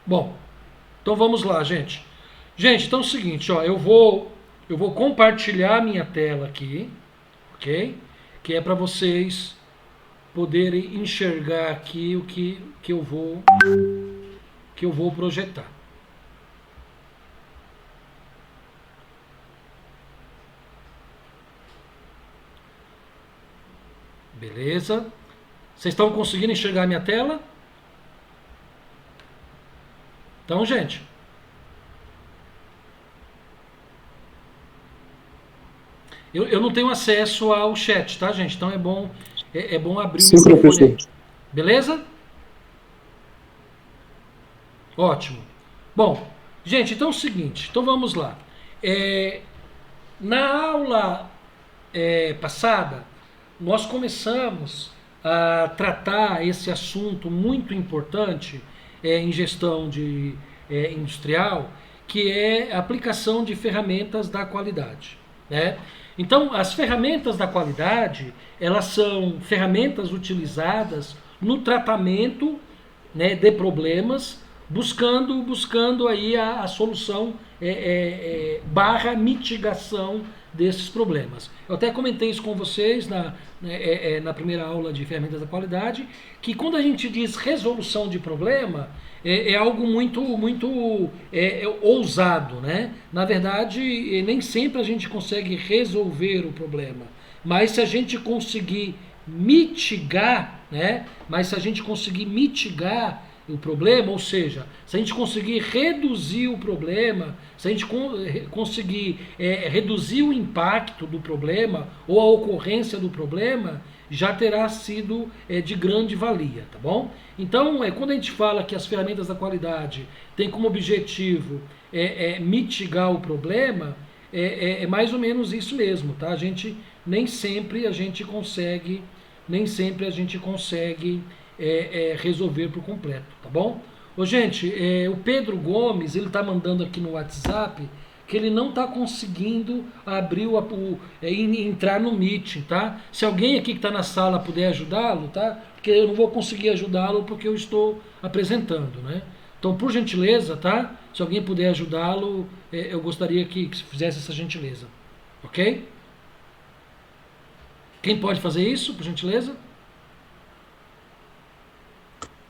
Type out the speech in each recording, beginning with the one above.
Bom, então vamos lá, gente. Gente, então é o seguinte, ó, eu vou compartilhar minha tela aqui, ok? Que é para vocês poderem enxergar aqui o que eu vou projetar. Beleza? Vocês estão conseguindo enxergar minha tela? Então, gente, eu não tenho acesso ao chat, tá, gente? Então é bom abrir o Sim, microfone professor. aí. Beleza? Ótimo. Bom, gente, então é o seguinte, então vamos lá. É, na aula passada, nós começamos a tratar esse assunto muito importante em gestão industrial, que é a aplicação de ferramentas da qualidade. Né? Então, as ferramentas da qualidade, elas são ferramentas utilizadas no tratamento, né, de problemas, buscando aí a solução barra mitigação desses problemas. Eu até comentei isso com vocês na primeira aula de ferramentas da qualidade, que quando a gente diz resolução de problema, é algo muito ousado, né? Na verdade, nem sempre a gente consegue resolver o problema, mas se a gente conseguir mitigar, né? Mas se a gente conseguir mitigar o problema, ou seja, se a gente conseguir reduzir o problema, se a gente conseguir reduzir o impacto do problema ou a ocorrência do problema, já terá sido de grande valia, tá bom? Então, quando a gente fala que as ferramentas da qualidade têm como objetivo mitigar o problema, é mais ou menos isso mesmo, tá? A gente nem sempre a gente consegue, resolver por completo, tá bom? Ô, gente, o Pedro Gomes, ele tá mandando aqui no WhatsApp que ele não está conseguindo abrir entrar no Meet, tá? Se alguém aqui que está na sala puder ajudá-lo, tá? Porque eu não vou conseguir ajudá-lo porque eu estou apresentando, né? Então, por gentileza, tá? Se alguém puder ajudá-lo, eu gostaria que fizesse essa gentileza, ok? Quem pode fazer isso, por gentileza?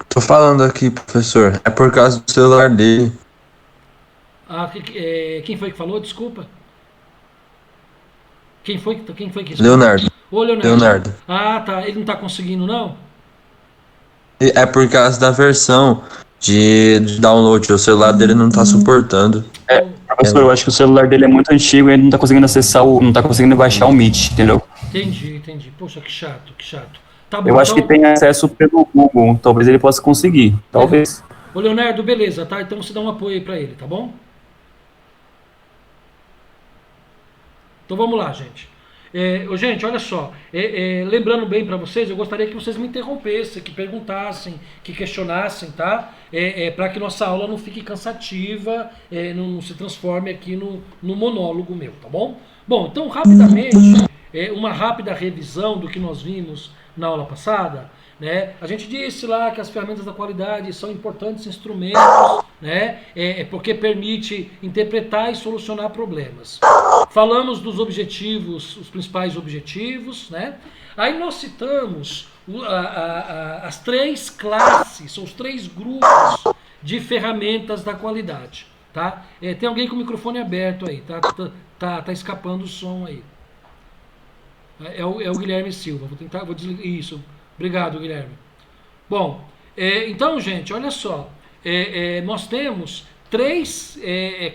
Tô falando aqui, professor. É por causa do celular dele. Ah, quem foi que falou? Desculpa. Quem foi que respondeu? Leonardo. Ô, Leonardo. Leonardo. Ah, tá. Ele não está conseguindo, não? É por causa da versão de download. O celular dele não tá suportando. Professor, eu acho que o celular dele é muito antigo e ele não tá conseguindo acessar não tá conseguindo baixar o Meet, entendeu? Entendi. Poxa, que chato, que chato. Tá Eu bom, acho que então. tem acesso pelo Google, talvez ele possa conseguir, talvez. Ô, Leonardo, beleza, tá? Então você dá um apoio aí pra ele, tá bom? Então vamos lá, gente. Gente, olha só. Lembrando bem para vocês, eu gostaria que vocês me interrompessem, que perguntassem, que questionassem, tá? Para que nossa aula não fique cansativa, não se transforme aqui no monólogo meu, tá bom? Bom, então rapidamente, uma rápida revisão do que nós vimos na aula passada. Né? A gente disse lá que as ferramentas da qualidade são importantes instrumentos, né? Porque permite interpretar e solucionar problemas. Falamos dos objetivos, os principais objetivos, né? Aí nós citamos as três classes, os três grupos de ferramentas da qualidade, tá? Tem alguém com o microfone aberto aí, tá escapando o som aí. É o Guilherme Silva. Vou desligar isso. Obrigado, Guilherme. Bom, então, gente, olha só. Nós temos três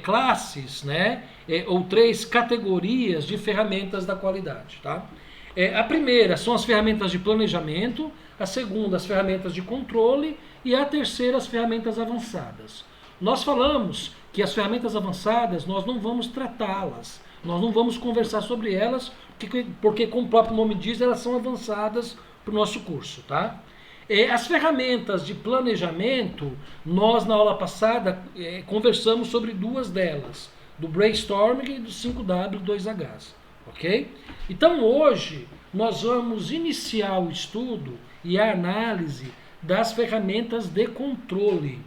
classes, né? Ou três categorias de ferramentas da qualidade, tá? A primeira são as ferramentas de planejamento, a segunda as ferramentas de controle e a terceira as ferramentas avançadas. Nós falamos que as ferramentas avançadas nós não vamos tratá-las, nós não vamos conversar sobre elas, porque como o próprio nome diz, elas são avançadas para o nosso curso, tá? As ferramentas de planejamento, nós na aula passada conversamos sobre duas delas, do brainstorming e do 5W2Hs, ok? Então hoje nós vamos iniciar o estudo e a análise das ferramentas de controle.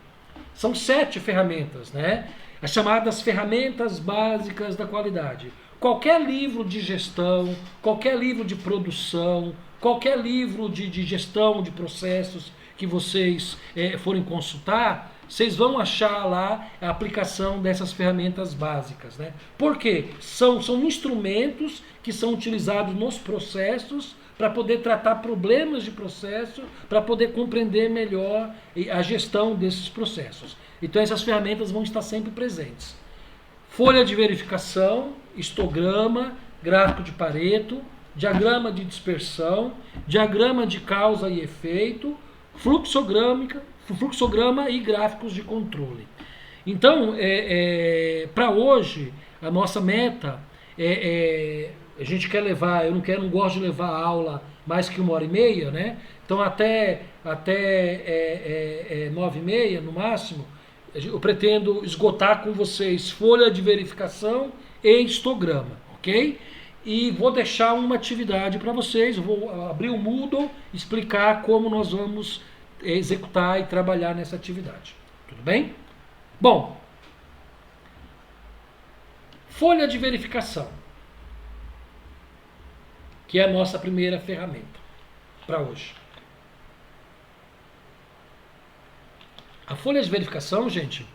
São 7 ferramentas, né? As chamadas ferramentas básicas da qualidade. Qualquer livro de gestão, qualquer livro de produção, qualquer livro de gestão de processos que vocês forem consultar, vocês vão achar lá a aplicação dessas ferramentas básicas, né? Por quê? São instrumentos que são utilizados nos processos para poder tratar problemas de processo, para poder compreender melhor a gestão desses processos. Então essas ferramentas vão estar sempre presentes. Folha de verificação, histograma, gráfico de Pareto, diagrama de dispersão, diagrama de causa e efeito, fluxograma e gráficos de controle. Então, para hoje, a nossa meta a gente quer levar, eu não gosto de levar a aula mais que 1h30, né? Então até 9h30 no máximo, eu pretendo esgotar com vocês folha de verificação e histograma, ok? E vou deixar uma atividade para vocês, eu vou abrir o Moodle, explicar como nós vamos executar e trabalhar nessa atividade. Tudo bem? Bom, folha de verificação, que é a nossa primeira ferramenta para hoje. A folha de verificação, gente,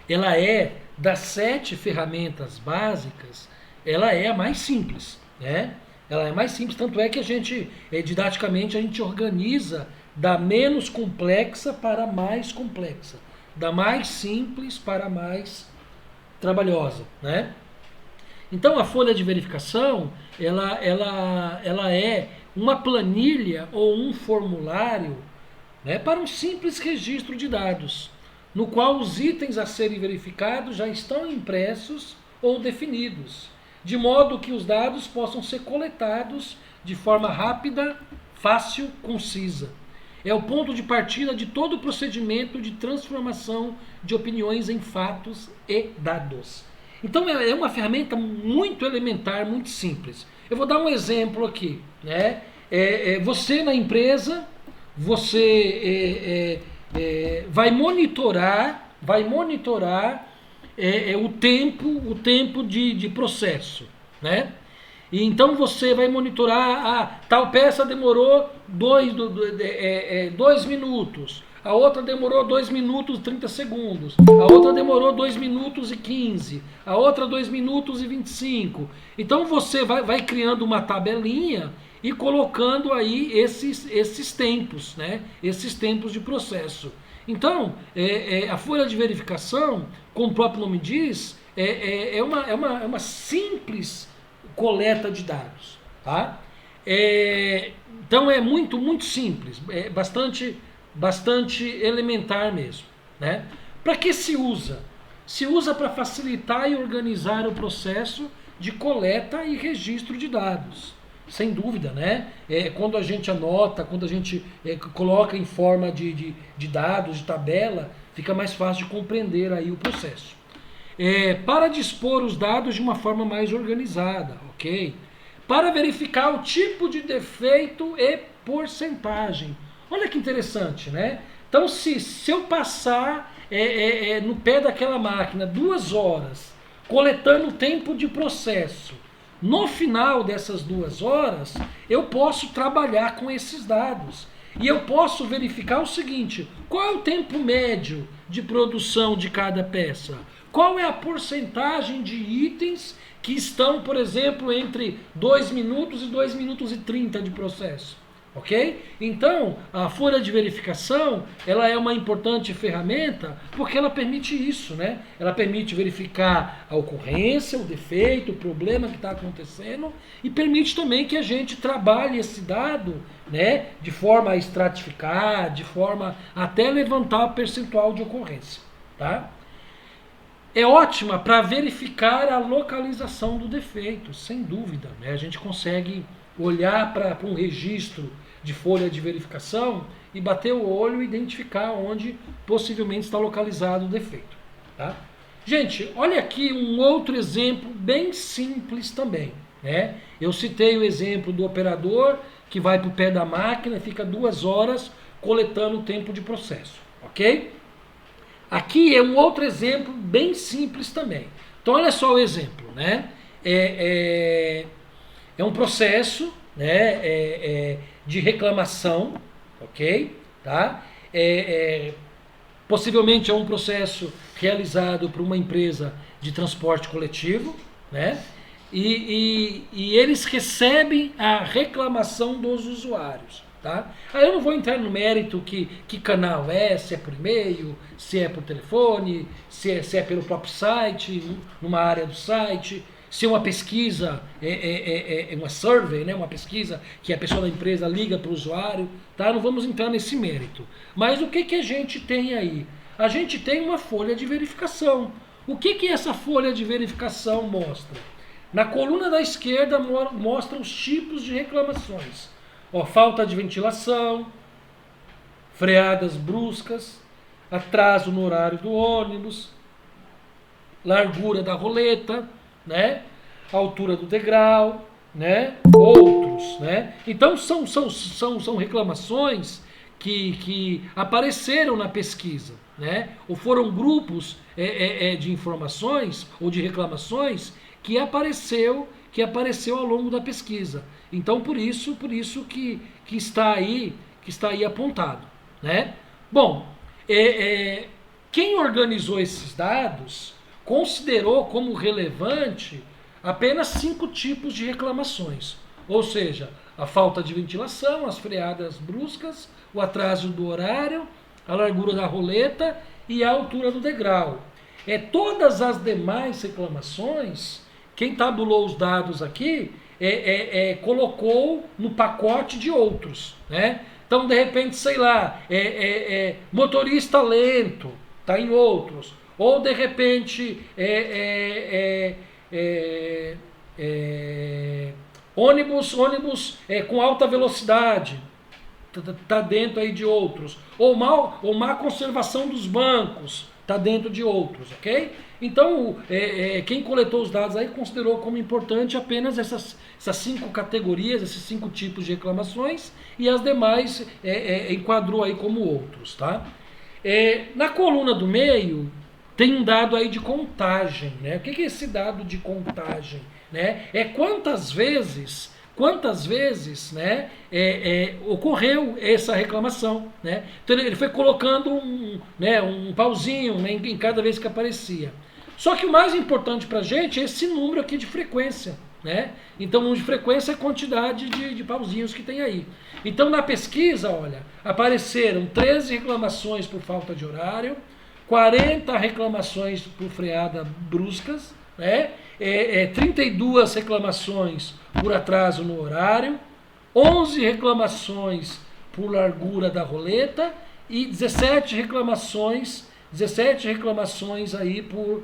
ela é das 7 ferramentas básicas, ela é a mais simples, né? Ela é mais simples, tanto é que a gente, didaticamente, a gente organiza da menos complexa para a mais complexa, da mais simples para a mais trabalhosa, né? Então a folha de verificação, ela é uma planilha ou um formulário, né, para um simples registro de dados, no qual os itens a serem verificados já estão impressos ou definidos, de modo que os dados possam ser coletados de forma rápida, fácil, concisa. É o ponto de partida de todo o procedimento de transformação de opiniões em fatos e dados. Então é uma ferramenta muito elementar, muito simples. Eu vou dar um exemplo aqui, né? Você na empresa, você vai monitorar o tempo de processo, né? E então você vai monitorar, tal peça demorou 2 minutos, a outra demorou 2 minutos e 30 segundos, a outra demorou 2 minutos e 15, a outra 2 minutos e 25. Então você vai criando uma tabelinha e colocando aí esses tempos, né? Esses tempos de processo. Então, a folha de verificação, como o próprio nome diz, é uma simples coleta de dados, tá? Então é muito simples, é bastante elementar mesmo, né? Para que se usa? Se usa para facilitar e organizar o processo de coleta e registro de dados. Sem dúvida, né? Quando a gente anota, quando a gente coloca em forma de dados, de tabela, fica mais fácil de compreender aí o processo. Para dispor os dados de uma forma mais organizada, ok? Para verificar o tipo de defeito e porcentagem. Olha que interessante, né? Então, se eu passar no pé daquela máquina 2 horas, coletando o tempo de processo, no final dessas 2 horas, eu posso trabalhar com esses dados. E eu posso verificar o seguinte: qual é o tempo médio de produção de cada peça? Qual é a porcentagem de itens que estão, por exemplo, entre 2 minutos e 2 minutos e 30 de processo? Ok? Então, a folha de verificação, ela é uma importante ferramenta porque ela permite isso, né? Ela permite verificar a ocorrência, o defeito, o problema que está acontecendo e permite também que a gente trabalhe esse dado, né, de forma a estratificar, de forma até levantar o percentual de ocorrência, tá? É ótima para verificar a localização do defeito, sem dúvida, né? A gente consegue olhar para um registro de folha de verificação e bater o olho e identificar onde possivelmente está localizado o defeito, tá? Gente, olha aqui um outro exemplo bem simples também, né? Eu citei o exemplo do operador que vai para o pé da máquina e fica 2 horas coletando o tempo de processo, ok? Aqui é um outro exemplo bem simples também. Então olha só o exemplo, né? É um processo, né, de reclamação, ok? Tá? Possivelmente é um processo realizado por uma empresa de transporte coletivo, né? E eles recebem a reclamação dos usuários. Tá? Aí eu não vou entrar no mérito que canal é, se é por e-mail, se é por telefone, se é pelo próprio site, numa área do site, se é uma pesquisa, é uma survey, né? Uma pesquisa que a pessoa da empresa liga para o usuário. Tá? Não vamos entrar nesse mérito. Mas o que a gente tem aí? A gente tem uma folha de verificação. O que essa folha de verificação mostra? Na coluna da esquerda mostra os tipos de reclamações. Ó, falta de ventilação, freadas bruscas, atraso no horário do ônibus, largura da roleta, né? Altura do degrau, né? Outros, né? Então são reclamações que apareceram na pesquisa, né? Ou foram grupos de informações ou de reclamações que apareceu ao longo da pesquisa. Então por isso que está aí apontado, né? Bom, quem organizou esses dados considerou como relevante apenas 5 tipos de reclamações, ou seja, a falta de ventilação, as freadas bruscas, o atraso do horário, a largura da roleta e a altura do degrau. Todas as demais reclamações, quem tabulou os dados aqui colocou no pacote de outros, né? Então, de repente, sei lá, motorista lento, está em outros. Ou, de repente, ônibus com alta velocidade, está dentro aí de outros. Ou má conservação dos bancos, está dentro de outros, ok? Então, quem coletou os dados aí considerou como importante apenas essas 5 categorias, esses 5 tipos de reclamações, e as demais enquadrou aí como outros, tá? Na coluna do meio tem um dado aí de contagem, né? O que é esse dado de contagem, né? Quantas vezes, né, ocorreu essa reclamação, né? Então ele foi colocando um pauzinho, né, em cada vez que aparecia. Só que o mais importante para a gente é esse número aqui de frequência, né? Então o número de frequência é a quantidade de pauzinhos que tem aí. Então na pesquisa, olha, apareceram 13 reclamações por falta de horário, 40 reclamações por freada bruscas, né? 32 reclamações por atraso no horário, 11 reclamações por largura da roleta e 17 reclamações aí por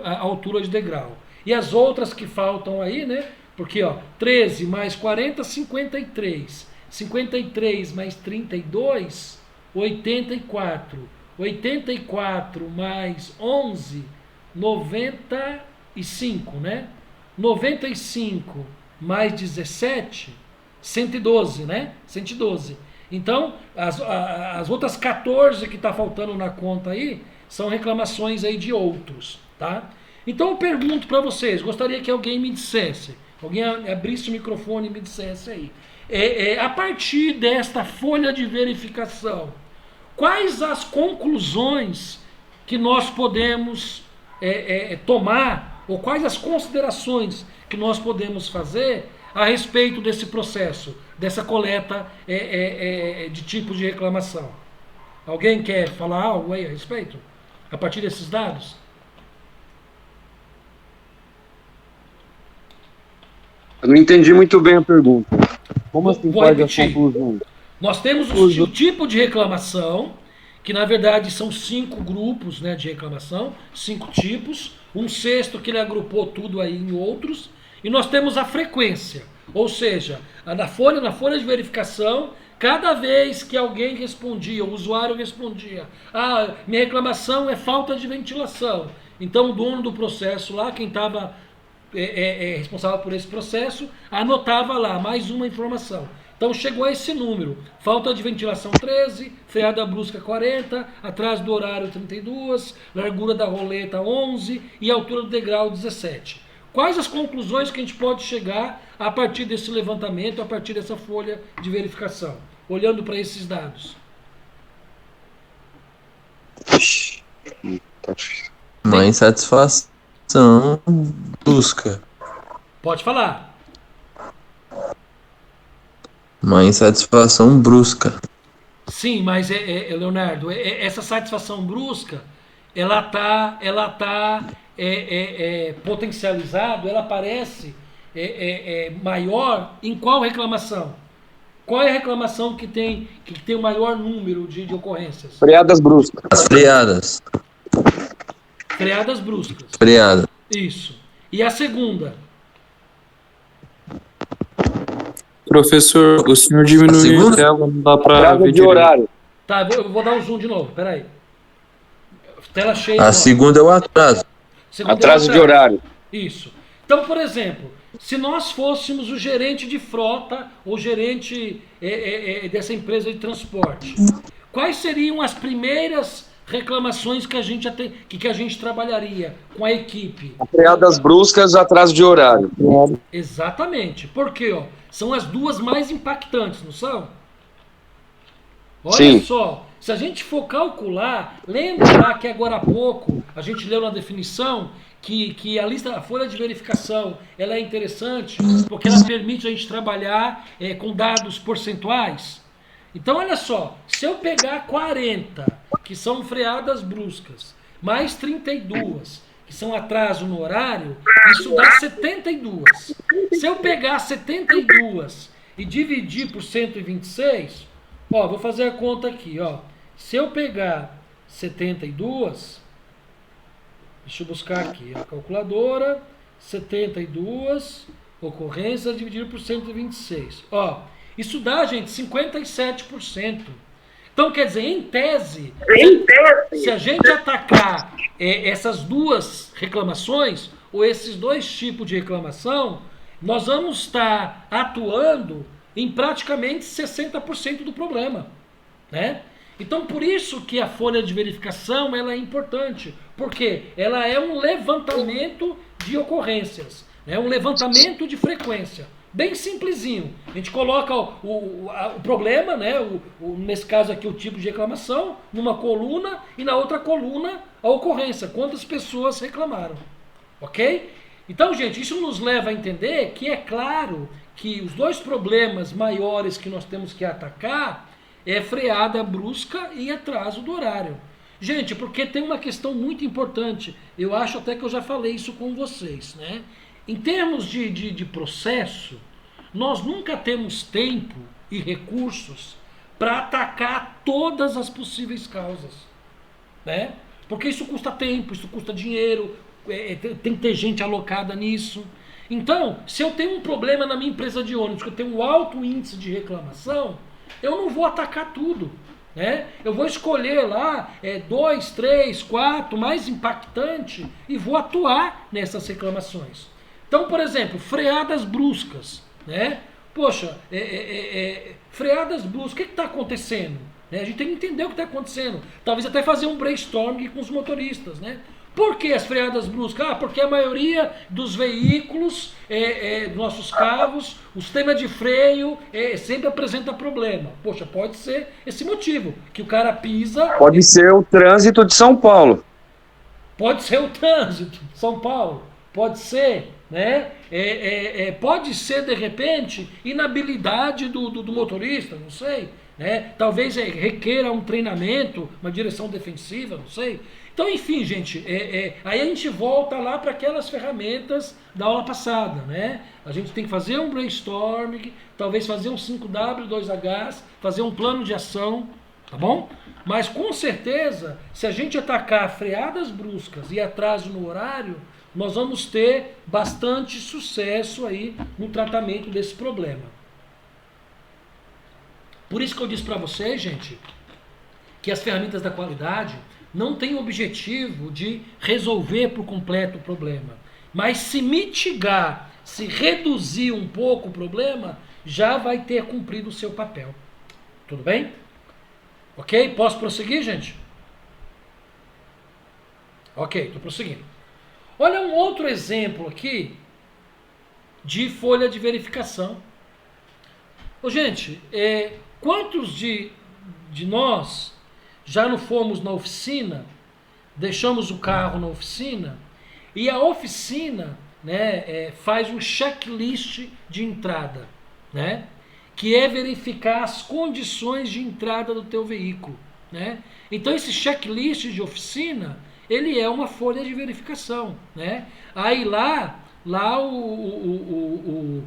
altura de degrau. E as outras que faltam aí, né? Porque 13 mais 40, 53. 53 mais 32, 84. 84 mais 11, 95, né? 95 mais 17, 112, né? 112. Então, as outras 14 que está faltando na conta aí, são reclamações aí de outros, tá? Então eu pergunto para vocês, gostaria que alguém me dissesse, alguém abrisse o microfone e me dissesse aí, a partir desta folha de verificação, quais as conclusões que nós podemos tomar, ou quais as considerações que nós podemos fazer a respeito desse processo, dessa coleta de tipos de reclamação? Alguém quer falar algo aí a respeito? A partir desses dados? Eu não entendi muito bem a pergunta. Como assim Vou quais as repetir. conclusões? Nós temos o tipo de reclamação, que na verdade são 5 grupos, né, de reclamação, 5 tipos, um sexto que ele agrupou tudo aí em outros, e nós temos a frequência, ou seja, na folha de verificação, cada vez que alguém respondia, o usuário respondia, minha reclamação é falta de ventilação, então o dono do processo lá, quem estava responsável por esse processo, anotava lá mais uma informação. Então chegou a esse número. Falta de ventilação 13, freada brusca 40, atraso do horário 32, largura da roleta 11 e altura do degrau 17. Quais as conclusões que a gente pode chegar a partir desse levantamento, a partir dessa folha de verificação, olhando para esses dados? Tá difícil. Uma insatisfação brusca. Pode falar. Uma insatisfação brusca. Sim, mas Leonardo, essa satisfação brusca, ela tá potencializado, ela aparece maior em qual reclamação? Qual é a reclamação que tem o maior número de ocorrências? Freadas bruscas. As freadas. Freadas bruscas. Freada. Isso. E a segunda? Professor, o senhor diminuiu segunda? a tela, não dá pra Atraso ver de direito. horário. Tá, eu vou dar um zoom de novo, peraí. Tela cheia. A ó. segunda é o atraso. Segunda é o Atraso de horário. Isso. Então, por exemplo, se nós fôssemos o gerente de frota ou gerente dessa empresa de transporte, quais seriam as primeiras reclamações que a gente trabalharia com a equipe? Freadas bruscas, atraso de horário. Exatamente. Por quê? Ó? São as duas mais impactantes, não são? Olha Sim. só, se a gente for calcular, lembra lá que agora há pouco a gente leu na definição que a folha de verificação ela é interessante porque ela permite a gente trabalhar com dados percentuais. Então olha só, se eu pegar 40, que são freadas bruscas, mais 32, que são atraso no horário, isso dá 72. Se eu pegar 72 e dividir por 126, ó, vou fazer a conta aqui, ó. Se eu pegar 72, deixa eu buscar aqui a calculadora, 72 ocorrências dividido por 126. Ó, isso dá, gente, 57%. Então, quer dizer, em tese, se a gente atacar essas duas reclamações, ou esses dois tipos de reclamação, nós vamos estar atuando em praticamente 60% do problema, né? Então, por isso que a folha de verificação ela é importante, porque ela é um levantamento de ocorrências, é um levantamento de frequência, bem simplesinho. A gente coloca o problema, né? Nesse caso aqui o tipo de reclamação, numa coluna e na outra coluna a ocorrência, quantas pessoas reclamaram, ok? Então, gente, isso nos leva a entender que é claro que os dois problemas maiores que nós temos que atacar é freada brusca e atraso do horário. Gente, porque tem uma questão muito importante, eu acho até que eu já falei isso com vocês, né? Em termos de processo, nós nunca temos tempo e recursos para atacar todas as possíveis causas, né? Porque isso custa tempo, isso custa dinheiro, tem que ter gente alocada nisso. Então, se eu tenho um problema na minha empresa de ônibus, que eu tenho um alto índice de reclamação, eu não vou atacar tudo, né? Eu vou escolher lá 2, 3, 4, mais impactante e vou atuar nessas reclamações. Então, por exemplo, freadas bruscas, né? Poxa, freadas bruscas, o que está acontecendo? Né? A gente tem que entender o que está acontecendo. Talvez até fazer um brainstorming com os motoristas, né? Por que as freadas bruscas? Ah, porque a maioria dos veículos, dos nossos carros, o sistema de freio sempre apresenta problema. Poxa, pode ser esse motivo, que o cara pisa... Pode ser o trânsito de São Paulo. Pode ser o trânsito de São Paulo, pode ser, né? Pode ser, de repente, inabilidade do motorista, não sei. Né? Talvez requeira um treinamento, uma direção defensiva, não sei. Então, enfim, gente, aí a gente volta lá para aquelas ferramentas da aula passada, né? A gente tem que fazer um brainstorming, talvez fazer um 5W, 2Hs, fazer um plano de ação, tá bom? Mas, com certeza, se a gente atacar freadas bruscas e atraso no horário, nós vamos ter bastante sucesso aí no tratamento desse problema. Por isso que eu disse para vocês, gente, que as ferramentas da qualidade não têm o objetivo de resolver por completo o problema. Mas se mitigar, se reduzir um pouco o problema, já vai ter cumprido o seu papel. Tudo bem? Ok? Posso prosseguir, gente? Ok, estou prosseguindo. Olha um outro exemplo aqui de folha de verificação. Gente, quantos de nós já não fomos na oficina, deixamos o carro na oficina e a oficina, né, faz um checklist de entrada, né, que é verificar as condições de entrada do teu veículo, né? Então esse checklist de oficina, ele é uma folha de verificação, né? Aí lá o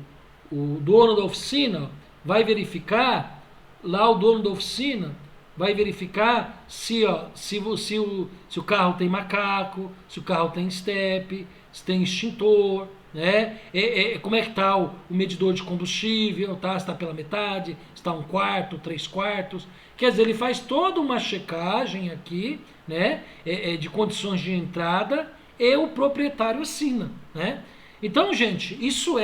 dono da oficina vai verificar, lá o dono da oficina vai verificar se o carro tem macaco, se o carro tem estepe, se tem extintor, né? Como é que está o medidor de combustível, tá? Se está pela metade, se está 1/4, 3/4. Quer dizer, ele faz toda uma checagem aqui, né? De condições de entrada, e o proprietário assina, né? Então, gente, isso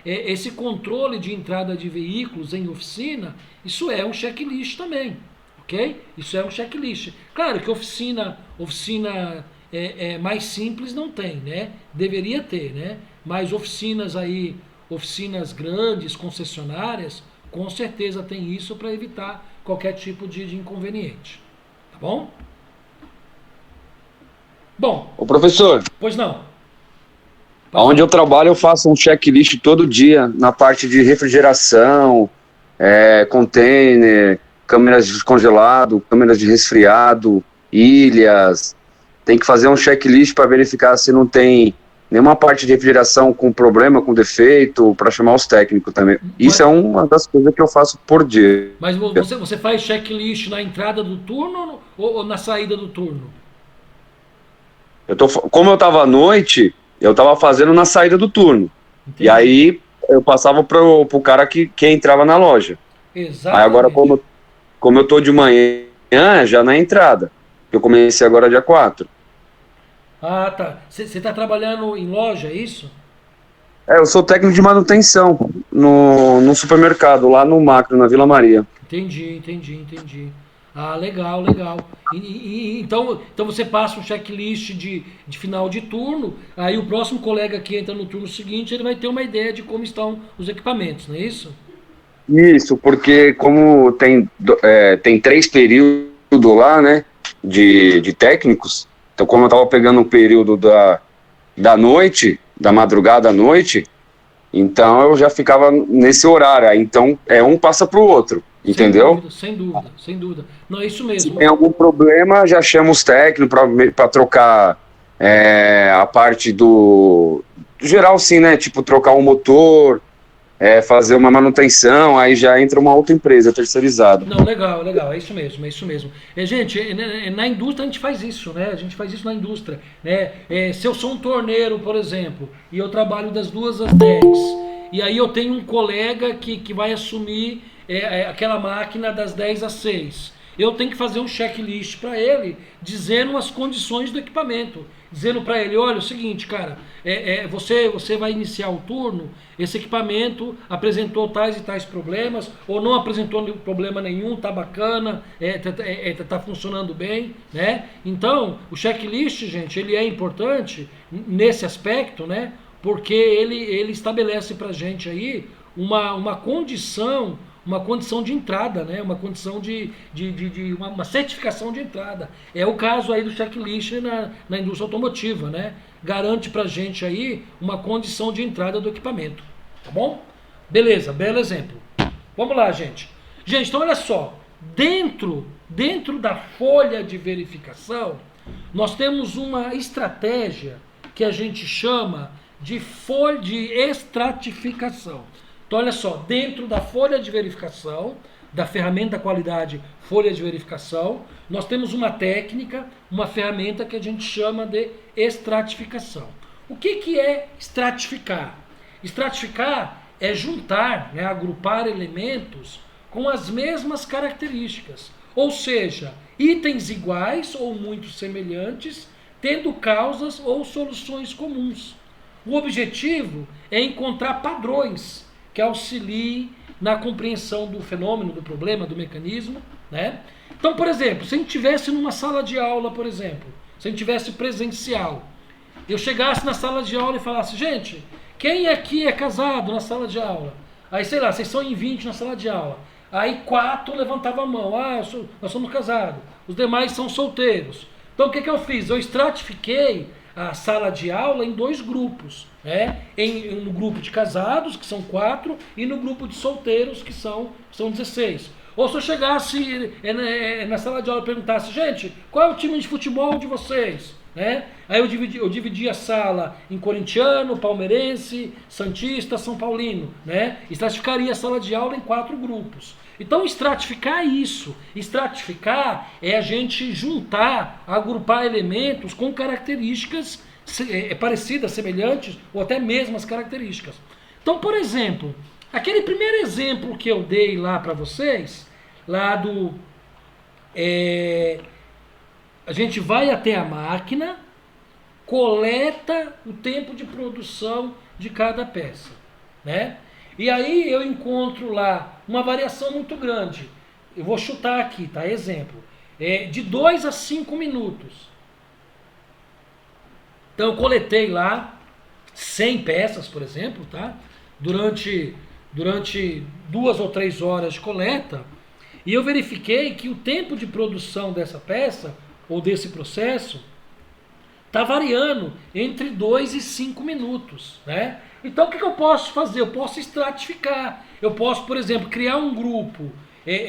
esse controle de entrada de veículos em oficina, isso é um checklist também, ok? Isso é um checklist. Claro que oficina mais simples não tem, né? Deveria ter, né? Mas oficinas grandes, concessionárias, com certeza tem isso para evitar qualquer tipo de inconveniente. Tá bom? Bom. Ô professor, Pois não. onde eu trabalho eu faço um checklist todo dia na parte de refrigeração, container, câmeras de descongelado, câmeras de resfriado, ilhas. Tem que fazer um checklist para verificar se não tem nenhuma parte de refrigeração com problema, com defeito, para chamar os técnicos também. Isso é uma das coisas que eu faço por dia. Mas você faz checklist na entrada do turno ou na saída do turno? Como eu estava à noite, eu estava fazendo na saída do turno. Entendi. E aí eu passava pro cara que entrava na loja. Exatamente. Aí agora, como eu tô de manhã, já na entrada. Eu comecei agora dia 4. Ah, tá. Você está trabalhando em loja, é isso? Eu sou técnico de manutenção no supermercado, lá no Macro, na Vila Maria. Entendi. Ah, legal. Então você passa um checklist de final de turno, aí o próximo colega que entra no turno seguinte, ele vai ter uma ideia de como estão os equipamentos, não é isso? Isso, porque como tem 3 períodos lá, né, de técnicos, então como eu estava pegando um período da noite, da madrugada à noite, então eu já ficava nesse horário, aí então um passa pro outro, entendeu? Sem dúvida. Não, é isso mesmo. Se tem algum problema, já chama os técnicos para trocar a parte do geral, sim, né, tipo trocar o motor, fazer uma manutenção, aí já entra uma outra empresa terceirizada. Não, legal, é isso mesmo. Gente, na indústria a gente faz isso, né? A gente faz isso na indústria, né? Se eu sou um torneiro, por exemplo, e eu trabalho das 2 às 10, e aí eu tenho um colega que vai assumir aquela máquina das 10 às 6. Eu tenho que fazer um checklist para ele, dizendo as condições do equipamento. Dizendo para ele, olha, é o seguinte, cara, você vai iniciar o turno, esse equipamento apresentou tais e tais problemas, ou não apresentou problema nenhum, tá bacana, tá funcionando bem, né? Então, o checklist, gente, ele é importante nesse aspecto, né? Porque ele estabelece pra gente aí uma condição de entrada, né? Uma condição de uma certificação de entrada. É o caso aí do checklist na indústria automotiva, né? Garante pra gente aí uma condição de entrada do equipamento, tá bom? Beleza, belo exemplo. Vamos lá, gente. Gente, então olha só, dentro da folha de verificação, nós temos uma estratégia que a gente chama de folha de estratificação. Então, olha só, dentro da folha de verificação, da ferramenta qualidade folha de verificação, nós temos uma técnica, uma ferramenta que a gente chama de estratificação. O que é estratificar? Estratificar é juntar, né, agrupar elementos com as mesmas características, ou seja, itens iguais ou muito semelhantes, tendo causas ou soluções comuns. O objetivo é encontrar padrões que auxilie na compreensão do fenômeno, do problema, do mecanismo, né? Então, por exemplo, se a gente estivesse numa sala de aula, por exemplo, se a gente tivesse presencial, eu chegasse na sala de aula e falasse, gente, quem aqui é casado na sala de aula? Aí, sei lá, vocês são em 20 na sala de aula. Aí 4 levantavam a mão, nós somos casados. Os demais são solteiros. Então, o que eu fiz? Eu estratifiquei a sala de aula em 2 grupos, né? No grupo de casados, que são 4, e no grupo de solteiros, que são 16. Ou se eu chegasse na sala de aula e perguntasse, gente, qual é o time de futebol de vocês? Né? Aí eu dividi a sala em corintiano, palmeirense, santista, são paulino, né? Estratificaria a sala de aula em 4 grupos. Então estratificar é isso. Estratificar é a gente juntar, agrupar elementos com características parecidas, semelhantes ou até mesmas características. Então, por exemplo, aquele primeiro exemplo que eu dei lá para vocês, lá do... a gente vai até a máquina, coleta o tempo de produção de cada peça, né? E aí eu encontro lá uma variação muito grande. Eu vou chutar aqui, tá? Exemplo. De 2 a 5 minutos. Então eu coletei lá 100 peças, por exemplo, tá? Durante 2 ou 3 horas de coleta. E eu verifiquei que o tempo de produção dessa peça, ou desse processo, está variando entre 2 e 5 minutos, né? Então o que eu posso fazer? Eu posso estratificar. Eu posso, por exemplo, criar um grupo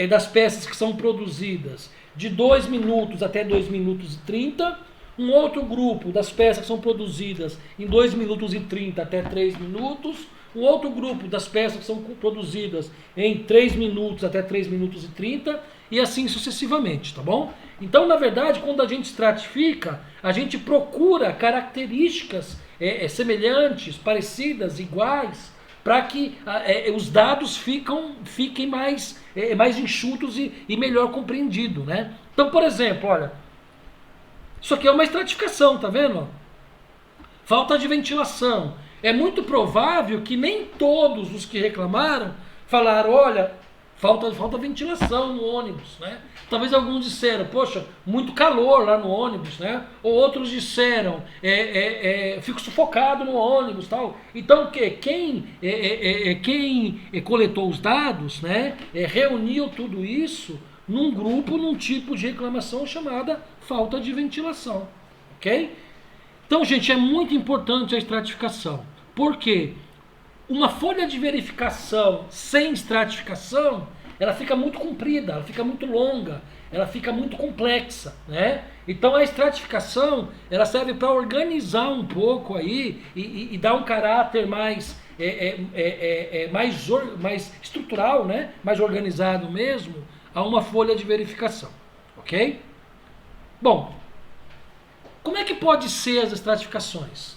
das peças que são produzidas de 2 minutos até 2 minutos e 30, um outro grupo das peças que são produzidas em 2 minutos e 30 até 3 minutos, um outro grupo das peças que são produzidas em 3 minutos até 3 minutos e 30, e assim sucessivamente, tá bom? Então, na verdade, quando a gente estratifica, a gente procura características semelhantes, parecidas, iguais, para que os dados fiquem mais enxutos e melhor compreendidos, né? Então, por exemplo, olha, isso aqui é uma estratificação, tá vendo? Falta de ventilação. É muito provável que nem todos os que reclamaram falaram, olha, falta ventilação no ônibus, né? Talvez alguns disseram, poxa, muito calor lá no ônibus, né? Ou outros disseram, fico sufocado no ônibus, tal. Então, quem coletou os dados, né? Reuniu tudo isso num grupo, num tipo de reclamação chamada falta de ventilação, ok? Então, gente, é muito importante a estratificação. Por quê? Uma folha de verificação sem estratificação, ela fica muito comprida, ela fica muito longa, ela fica muito complexa, né? Então a estratificação, ela serve para organizar um pouco aí e dar um caráter mais estrutural, né? Mais organizado mesmo, a uma folha de verificação, ok? Bom, como é que pode ser as estratificações?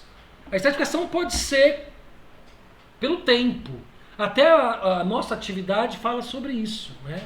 A estratificação pode ser pelo tempo. Até a nossa atividade fala sobre isso, né?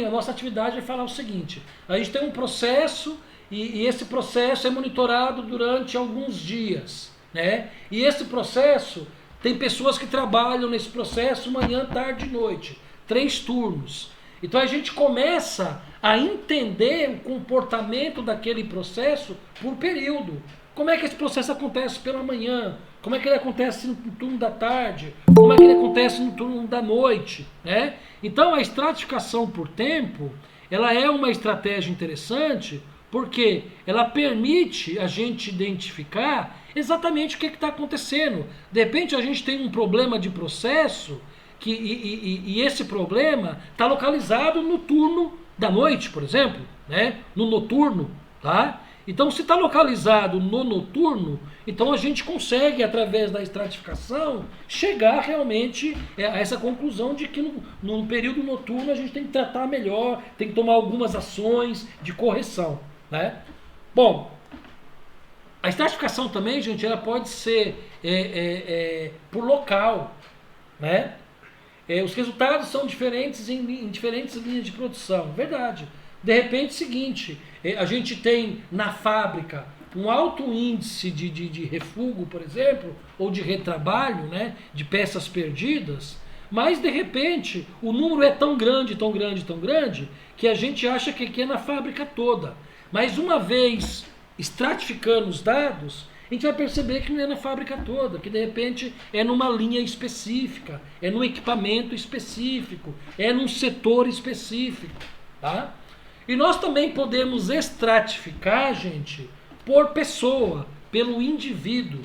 A nossa atividade vai falar o seguinte, a gente tem um processo e esse processo é monitorado durante alguns dias, né? E esse processo, tem pessoas que trabalham nesse processo manhã, tarde e noite, 3 turnos. Então a gente começa a entender o comportamento daquele processo por período. Como é que esse processo acontece pela manhã? Como é que ele acontece no turno da tarde? Como é que ele acontece no turno da noite? Né? Então a estratificação por tempo, ela é uma estratégia interessante porque ela permite a gente identificar exatamente o que está acontecendo. De repente a gente tem um problema de processo e esse problema está localizado no turno da noite, por exemplo, né? No noturno, tá? Então, se está localizado no noturno, então a gente consegue, através da estratificação, chegar realmente a essa conclusão de que no período noturno a gente tem que tratar melhor, tem que tomar algumas ações de correção, né? Bom, a estratificação também, gente, ela pode ser por local, né? Os resultados são diferentes em diferentes linhas de produção, verdade. De repente, seguinte, a gente tem na fábrica um alto índice de refúgio, por exemplo, ou de retrabalho, né, de peças perdidas, mas de repente o número é tão grande, tão grande, tão grande, que a gente acha que é na fábrica toda. Mas uma vez estratificando os dados, a gente vai perceber que não é na fábrica toda, que de repente é numa linha específica, é num equipamento específico, é num setor específico, tá? E nós também podemos estratificar, gente, por pessoa, pelo indivíduo,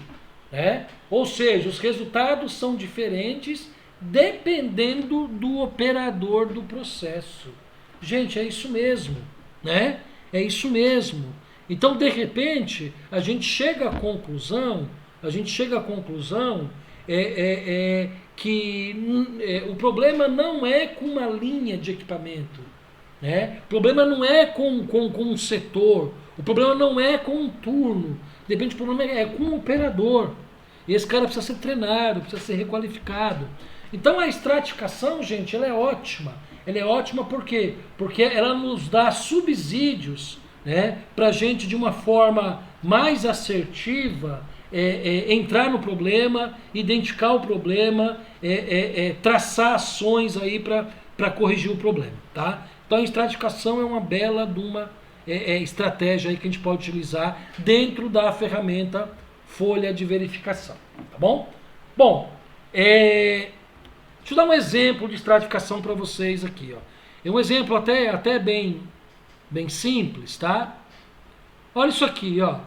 né? Ou seja, os resultados são diferentes dependendo do operador do processo. Gente, é isso mesmo, né? É isso mesmo. Então, de repente, a gente chega à conclusão que o problema não é com uma linha de equipamento, né? O problema não é com um setor, o problema não é com um turno, de repente o problema é com o operador. E esse cara precisa ser treinado, precisa ser requalificado. Então a estratificação, gente, ela é ótima. Ela é ótima por quê? Porque ela nos dá subsídios, né, para a gente, de uma forma mais assertiva, entrar no problema, identificar o problema, traçar ações aí para corrigir o problema. Tá? Então a estratificação é uma bela de uma estratégia aí que a gente pode utilizar dentro da ferramenta folha de verificação. Tá bom? Bom, deixa eu dar um exemplo de estratificação para vocês aqui. Ó. É um exemplo até bem simples, tá? Olha isso aqui, ó.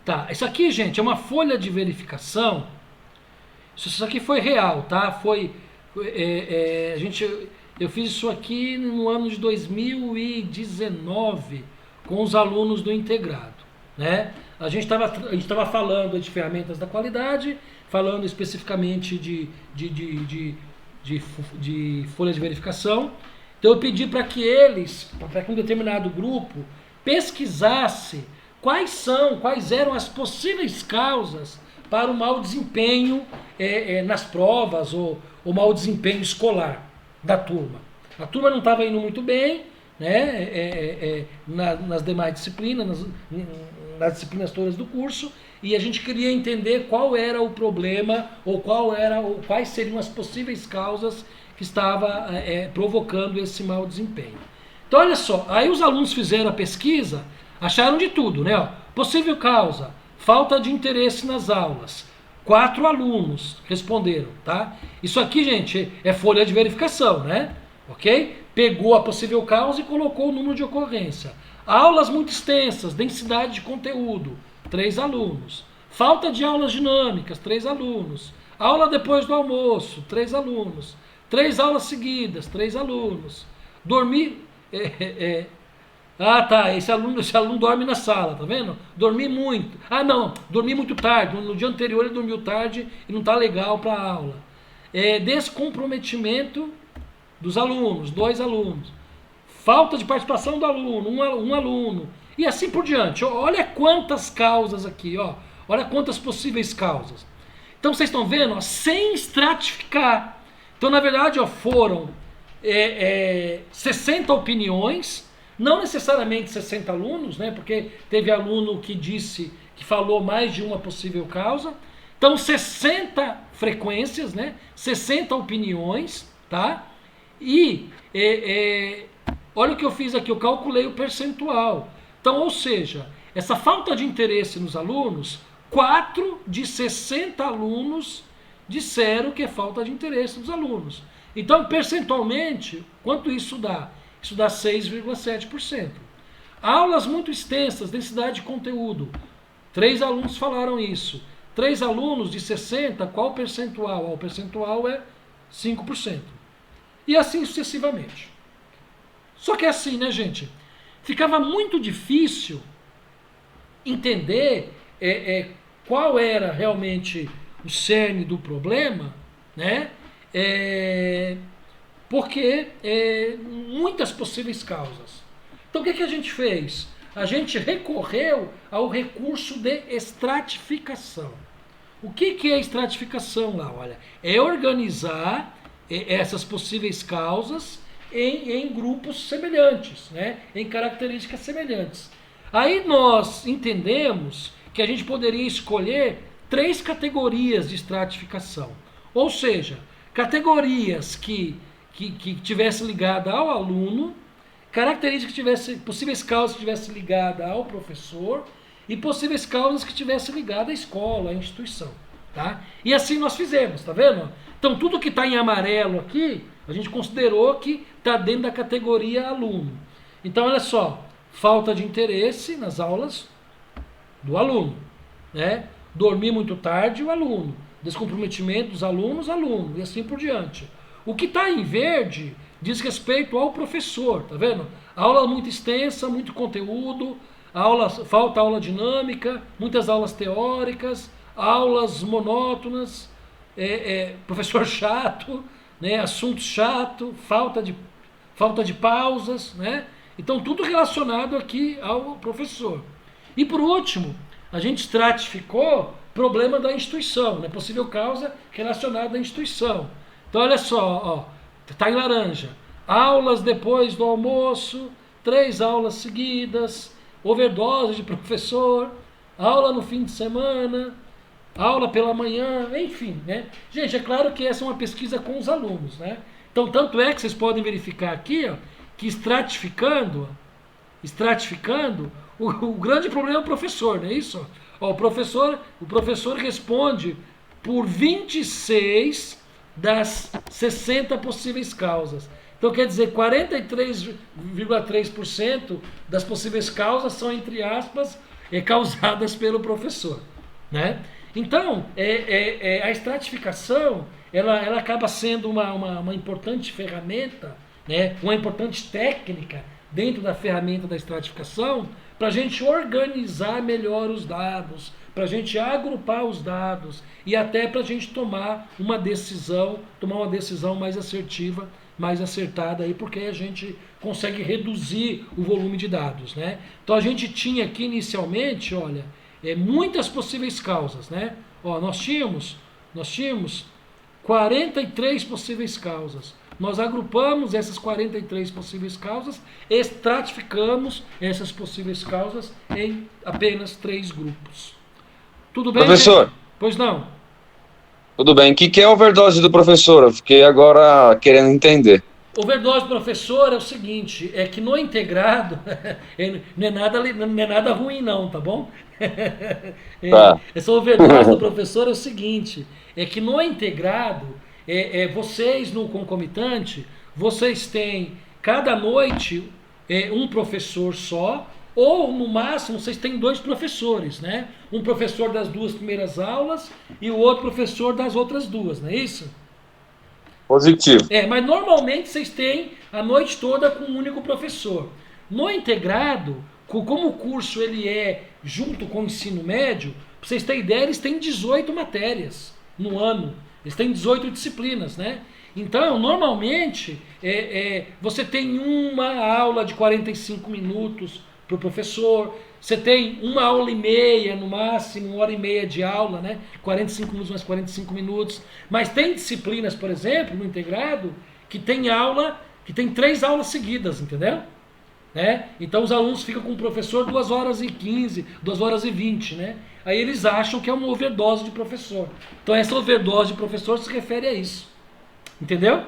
Tá, isso aqui, gente, é uma folha de verificação. Isso aqui foi real, tá? Eu fiz isso aqui no ano de 2019 com os alunos do integrado, né? A gente estava falando de ferramentas da qualidade, falando especificamente de folha de verificação. Então eu pedi para que um determinado grupo pesquisasse quais eram as possíveis causas para o mau desempenho nas provas ou mau desempenho escolar da turma. A turma não estava indo muito bem, né, nas demais disciplinas, nas disciplinas todas do curso, e a gente queria entender qual era o problema ou quais seriam as possíveis causas que estava provocando esse mau desempenho. Então olha só, aí os alunos fizeram a pesquisa, acharam de tudo, né? Ó, possível causa, falta de interesse nas aulas. 4 alunos responderam, tá? Isso aqui, gente, é folha de verificação, né? Ok? Pegou a possível causa e colocou o número de ocorrência. Aulas muito extensas, densidade de conteúdo, 3 alunos. Falta de aulas dinâmicas, 3 alunos. Aula depois do almoço, 3 alunos. 3 aulas seguidas, 3 alunos. Dormir... Ah, tá, esse aluno dorme na sala, tá vendo? Dormi muito. Ah, não, dormi muito tarde. No dia anterior ele dormiu tarde e não tá legal para a aula. Descomprometimento dos alunos, 2 alunos. Falta de participação do aluno, um aluno. E assim por diante. Olha quantas causas aqui, ó. Olha quantas possíveis causas. Então vocês estão vendo, ó, sem estratificar. Então, na verdade, ó, foram 60 opiniões. Não necessariamente 60 alunos, né? Porque teve aluno que falou mais de uma possível causa. Então, 60 frequências, né? 60 opiniões, tá? E olha o que eu fiz aqui, eu calculei o percentual. Então, ou seja, essa falta de interesse nos alunos, 4 de 60 alunos disseram que é falta de interesse dos alunos. Então, percentualmente, quanto isso dá? Isso dá 6,7%. Aulas muito extensas, densidade de conteúdo. 3 alunos falaram isso. 3 alunos de 60, qual o percentual? O percentual é 5%. E assim sucessivamente. Só que é assim, né, gente? Ficava muito difícil entender qual era realmente o cerne do problema, né? Porque muitas possíveis causas. Então o que a gente fez? A gente recorreu ao recurso de estratificação. O que é estratificação lá? Olha, é organizar essas possíveis causas em grupos semelhantes, né? Em características semelhantes. Aí nós entendemos que a gente poderia escolher 3 categorias de estratificação. Ou seja, categorias que tivesse ligada ao aluno, características que tivesse, possíveis causas que tivesse ligada ao professor e possíveis causas que tivesse ligada à escola, à instituição, tá? E assim nós fizemos, tá vendo? Então tudo que está em amarelo aqui, a gente considerou que está dentro da categoria aluno. Então olha só, falta de interesse nas aulas do aluno, né? Dormir muito tarde, o aluno. Descomprometimento dos alunos, aluno, e assim por diante. O que está em verde diz respeito ao professor, tá vendo? Aula muito extensa, muito conteúdo, falta aula dinâmica, muitas aulas teóricas, aulas monótonas, professor chato, né? Assunto chato, falta de pausas, né? Então tudo relacionado aqui ao professor. E por último, a gente estratificou problema da instituição, né? Possível causa relacionada à instituição. Então olha só, está em laranja. Aulas depois do almoço, 3 aulas seguidas, overdose de professor, aula no fim de semana, aula pela manhã, enfim, né? Gente, é claro que essa é uma pesquisa com os alunos, né? Então tanto é que vocês podem verificar aqui, que estratificando, o grande problema é o professor, não é isso? O professor responde por 26 das 60 possíveis causas. Então quer dizer, 43,3% das possíveis causas são, entre aspas, causadas pelo professor, né? Então, a estratificação, ela acaba sendo uma importante ferramenta, né? Uma importante técnica dentro da ferramenta da estratificação, para a gente organizar melhor os dados, para a gente agrupar os dados e até para a gente tomar uma decisão mais assertiva, mais acertada, aí, porque a gente consegue reduzir o volume de dados, né? Então a gente tinha aqui inicialmente, olha, muitas possíveis causas, né? Nós tínhamos 43 possíveis causas. Nós agrupamos essas 43 possíveis causas, estratificamos essas possíveis causas em apenas 3 grupos. Tudo bem, professor? Gente? Pois não. Tudo bem. O que é overdose do professor? Eu fiquei agora querendo entender. Overdose, professor, é o seguinte, é que no integrado não é nada ruim não, tá bom? Tá. Essa overdose do professor é o seguinte, é que no integrado, vocês no concomitante, vocês têm cada noite um professor só, ou no máximo vocês têm 2 professores, né? Um professor das 2 primeiras aulas e o outro professor das outras 2, não é isso? Positivo. Mas normalmente vocês têm a noite toda com um único professor. No integrado, como o curso ele é junto com o ensino médio, para vocês terem ideia, eles têm 18 matérias no ano. Eles têm 18 disciplinas, né? Então, normalmente, você tem uma aula de 45 minutos para o professor, você tem 1h30 no máximo, 1h30 de aula, né? 45 minutos mais 45 minutos. Mas tem disciplinas, por exemplo, no integrado, que tem 3 aulas seguidas, entendeu? Né? Então os alunos ficam com o professor 2h15, 2h20, né? Aí eles acham que é uma overdose de professor. Então essa overdose de professor se refere a isso. Entendeu?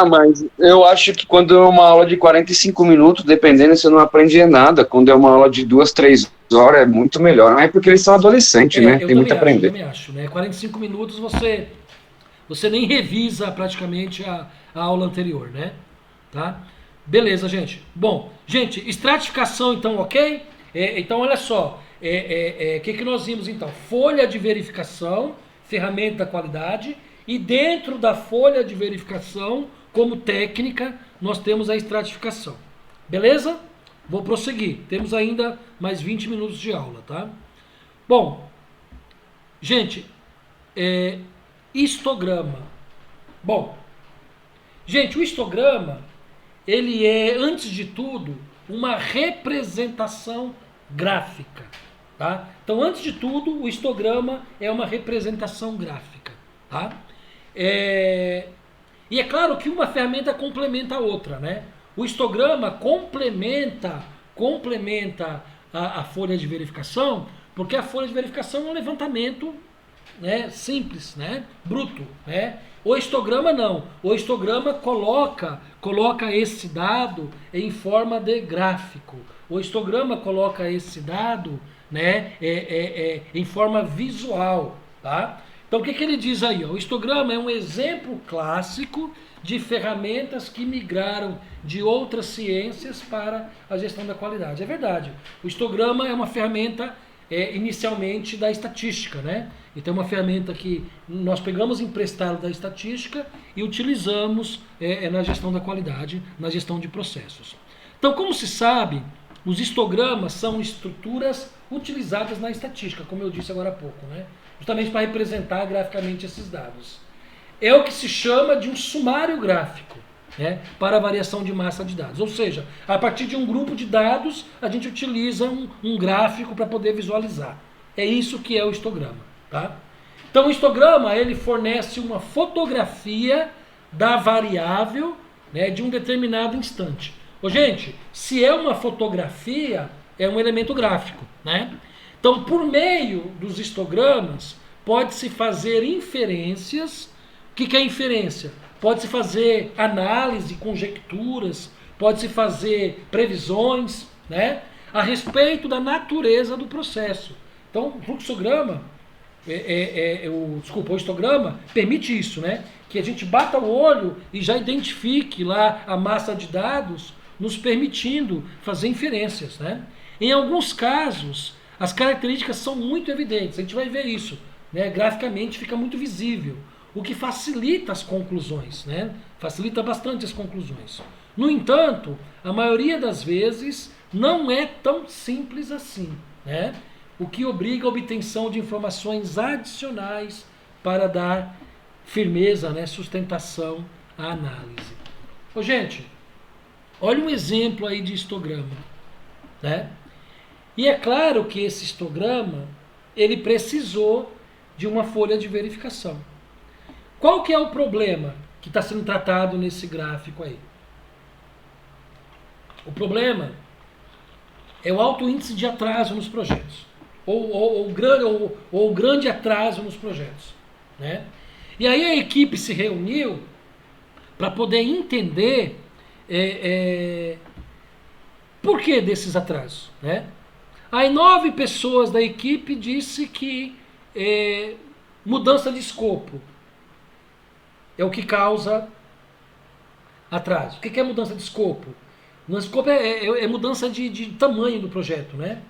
Mas eu acho que quando é uma aula de 45 minutos, dependendo, você não aprende nada. Quando é uma aula de 2, 3 horas, é muito melhor. Não é porque eles são adolescentes, né? Tem muito a aprender. Eu também acho, né? 45 minutos você nem revisa praticamente a aula anterior, né? Tá? Beleza, gente. Bom, gente, estratificação então, ok? Então, olha só. Que nós vimos então? Folha de verificação, ferramenta da qualidade. E dentro da folha de verificação, como técnica, nós temos a estratificação. Beleza? Vou prosseguir. Temos ainda mais 20 minutos de aula, tá? Bom, gente, histograma. Bom, gente, o histograma, ele é, antes de tudo, uma representação gráfica, tá? Então, antes de tudo, o histograma é uma representação gráfica, tá? E é claro que uma ferramenta complementa a outra, né? O histograma complementa a folha de verificação, porque a folha de verificação é um levantamento, né, simples, né, bruto, né? O histograma não. O histograma coloca esse dado em forma de gráfico. O histograma coloca esse dado, né, em forma visual, tá? Então o que ele diz aí? Ó? O histograma é um exemplo clássico de ferramentas que migraram de outras ciências para a gestão da qualidade. É verdade. O histograma é uma ferramenta inicialmente da estatística, né? Então é uma ferramenta que nós pegamos emprestado da estatística e utilizamos na gestão da qualidade, na gestão de processos. Então, como se sabe, os histogramas são estruturas utilizadas na estatística, como eu disse agora há pouco, né? Justamente para representar graficamente esses dados. É o que se chama de um sumário gráfico, né, para a variação de massa de dados. Ou seja, a partir de um grupo de dados, a gente utiliza um gráfico para poder visualizar. É isso que é o histograma. Tá? Então o histograma ele fornece uma fotografia da variável, né, de um determinado instante. Ô, gente, se é uma fotografia, é um elemento gráfico, né? Então, por meio dos histogramas, pode-se fazer inferências. O que é inferência? Pode-se fazer análise, conjecturas, pode-se fazer previsões, né, a respeito da natureza do processo. Então, o fluxograma, o histograma permite isso, né? Que a gente bata o olho e já identifique lá a massa de dados, nos permitindo fazer inferências, né? Em alguns casos, as características são muito evidentes, a gente vai ver isso, né? Graficamente fica muito visível, o que facilita as conclusões, né? Facilita bastante as conclusões. No entanto, a maioria das vezes não é tão simples assim, né? O que obriga a obtenção de informações adicionais para dar firmeza, né, sustentação à análise. Ô, gente, olha um exemplo aí de histograma, né? E é claro que esse histograma, ele precisou de uma folha de verificação. Qual que é o problema que está sendo tratado nesse gráfico aí? O problema é o alto índice de atraso nos projetos. Ou o grande atraso nos projetos, né? E aí a equipe se reuniu para poder entender por que desses atrasos, né? Aí 9 pessoas da equipe disse que mudança de escopo é o que causa atraso. O que é mudança de escopo? Mudança de escopo é mudança de tamanho do projeto, né?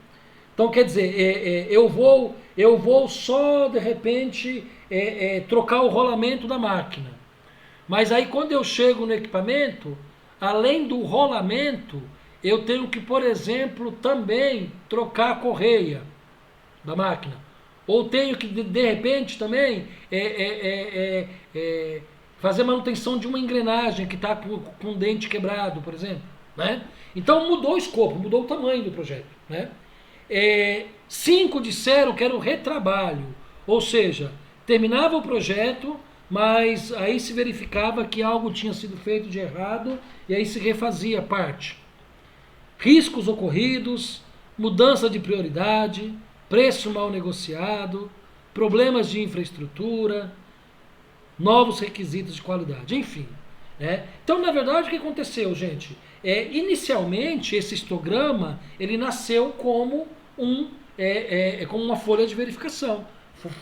Então, quer dizer, eu vou só, de repente, trocar o rolamento da máquina. Mas aí, quando eu chego no equipamento, além do rolamento, eu tenho que, por exemplo, também trocar a correia da máquina. Ou tenho que, de repente, também fazer manutenção de uma engrenagem que está com um dente quebrado, por exemplo, né? Então, mudou o escopo, mudou o tamanho do projeto, né? 5 disseram que era o retrabalho, ou seja, terminava o projeto, mas aí se verificava que algo tinha sido feito de errado e aí se refazia a parte. Riscos ocorridos, mudança de prioridade, preço mal negociado, problemas de infraestrutura, novos requisitos de qualidade, enfim. Né? Então, na verdade, o que aconteceu, gente? Inicialmente, esse histograma ele nasceu como como uma folha de verificação.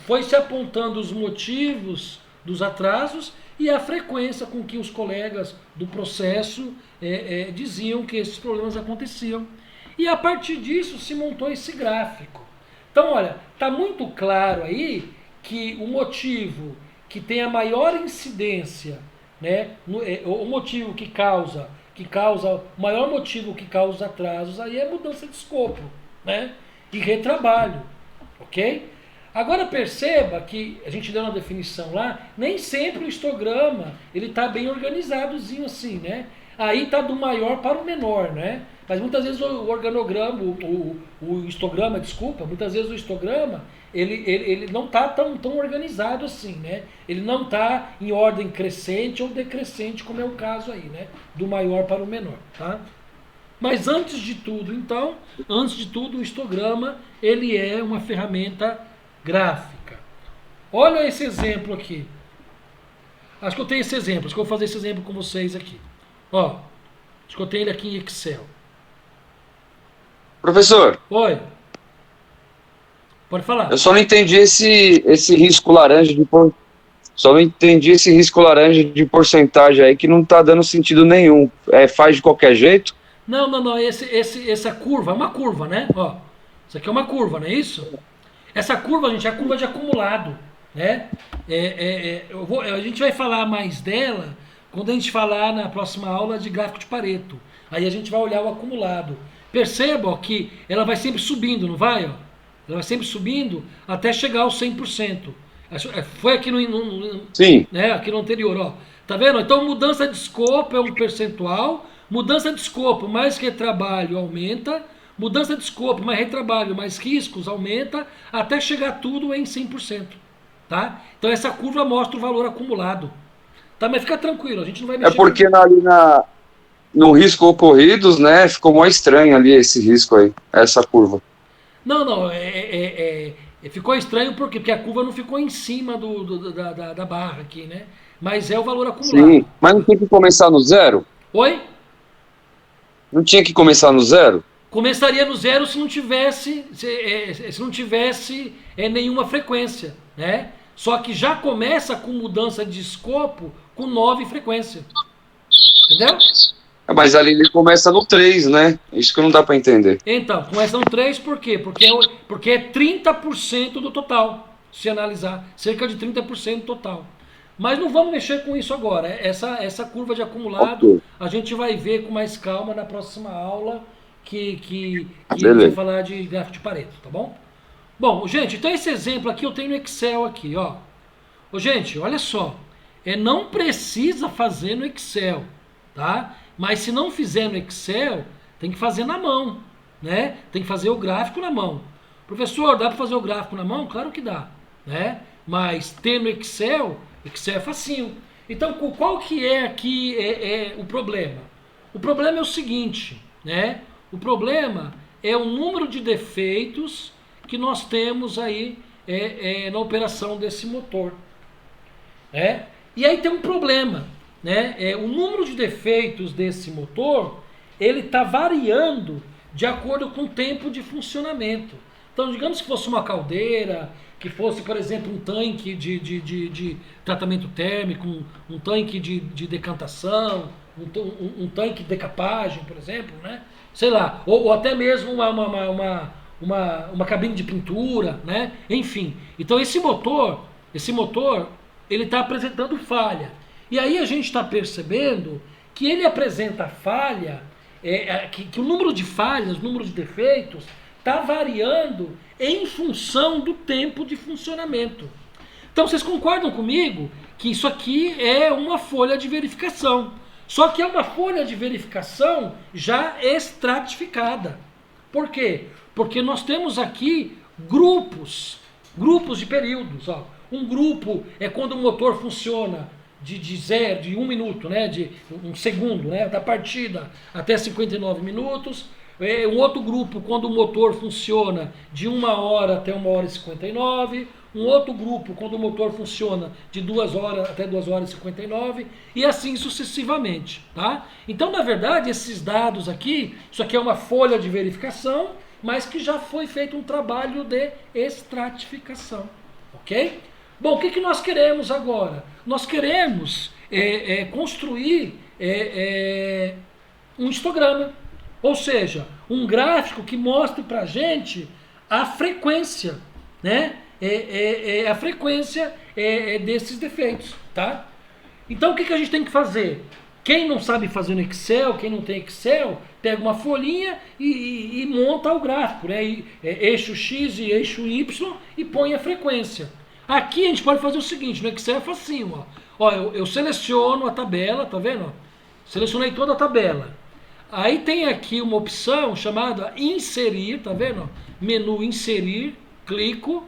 Foi se apontando os motivos dos atrasos e a frequência com que os colegas do processo diziam que esses problemas aconteciam. E a partir disso se montou esse gráfico. Então, olha, está muito claro aí que o motivo que tem a maior incidência, né, o motivo que causa, o maior motivo que causa atrasos aí é mudança de escopo, né, e retrabalho, ok? Agora perceba que a gente deu uma definição lá, nem sempre o histograma ele está bem organizadozinho assim, né? Aí está do maior para o menor, né? Mas muitas vezes o organograma, o histograma, desculpa, muitas vezes o histograma ele não está tão organizado assim, né? Ele não está em ordem crescente ou decrescente, como é o caso aí, né? Do maior para o menor, tá? Mas antes de tudo, então, o histograma ele é uma ferramenta gráfica. Olha esse exemplo aqui. Acho que eu tenho esse exemplo, acho que eu vou fazer esse exemplo com vocês aqui. Ó, acho que eu tenho ele aqui em Excel. Professor, Oi. Pode falar. eu só não entendi esse risco laranja só não entendi esse risco laranja de porcentagem aí que não está dando sentido nenhum. Faz de qualquer jeito? Não. Essa curva é uma curva, né? Ó, isso aqui é uma curva, não é isso? Essa curva, gente, é a curva de acumulado, né? A gente vai falar mais dela quando a gente falar na próxima aula de gráfico de Pareto. Aí a gente vai olhar o acumulado. Perceba, ó, que ela vai sempre subindo, não vai? Ó? Ela vai sempre subindo até chegar aos 100%. Foi aqui Sim. né, aqui no anterior, ó. Tá vendo? Então mudança de escopo é um percentual. Mudança de escopo mais retrabalho aumenta. Mudança de escopo mais retrabalho mais riscos aumenta até chegar tudo em 100%. Tá? Então essa curva mostra o valor acumulado. Tá? Mas fica tranquilo, a gente não vai mexer. É porque no risco ocorridos, né, ficou mais estranho ali esse risco aí, essa curva. Não, ficou estranho por quê? Porque a curva não ficou em cima da barra aqui, né? Mas é o valor acumulado. Sim, mas não tinha que começar no zero? Oi? Não tinha que começar no zero? Começaria no zero se não tivesse, nenhuma frequência, né? Só que já começa com mudança de escopo com 9 frequência. Entendeu? Mas ali ele começa no 3, né? Isso que não dá para entender. Então, começa no 3 por quê? Porque é 30% do total, se analisar. Cerca de 30% do total. Mas não vamos mexer com isso agora. Essa curva de acumulado a gente vai ver com mais calma na próxima aula que a gente vai falar de gráfico de Pareto, tá bom? Bom, gente, então esse exemplo aqui eu tenho no Excel aqui, ó. Gente, olha só. Não precisa fazer no Excel, tá? Mas se não fizer no Excel, tem que fazer na mão, né? Tem que fazer o gráfico na mão. Professor, dá para fazer o gráfico na mão? Claro que dá, né? Mas ter no Excel é facinho. Então, qual que é aqui o problema? O problema é o seguinte, né? O problema é o número de defeitos que nós temos aí na operação desse motor, né? E aí tem um problema, né? O número de defeitos desse motor, ele está variando de acordo com o tempo de funcionamento. Então, digamos que fosse uma caldeira, que fosse, por exemplo, um tanque de tratamento térmico, um tanque de decantação, um tanque de decapagem, por exemplo, né? Sei lá, ou até mesmo uma cabine de pintura, né? Enfim, então esse motor, ele está apresentando falha. E aí a gente está percebendo que ele apresenta falha, que o número de falhas, o número de defeitos, está variando em função do tempo de funcionamento. Então vocês concordam comigo que isso aqui é uma folha de verificação. Só que é uma folha de verificação já estratificada. Por quê? Porque nós temos aqui grupos de períodos. Ó. Um grupo é quando o motor funciona de 1 minuto, né? De 1 segundo, né? Da partida até 59 minutos. Um outro grupo, quando o motor funciona de 1 hora até 1 hora e 59. Um outro grupo, quando o motor funciona de 2 horas até 2 horas e 59. E assim sucessivamente. Tá? Então, na verdade, esses dados aqui, isso aqui é uma folha de verificação, mas que já foi feito um trabalho de estratificação. Ok? Bom, o que nós queremos agora? Nós queremos construir um histograma. Ou seja, um gráfico que mostre para a gente a frequência, né? A frequência desses defeitos, tá? Então o que a gente tem que fazer? Quem não sabe fazer no Excel, quem não tem Excel, pega uma folhinha e monta o gráfico, né? Eixo X e eixo Y e põe a frequência. Aqui a gente pode fazer o seguinte, no Excel é facinho, ó. Ó, eu seleciono a tabela, tá vendo? Ó? Selecionei toda a tabela. Aí tem aqui uma opção chamada inserir, tá vendo? Ó? Menu inserir, clico.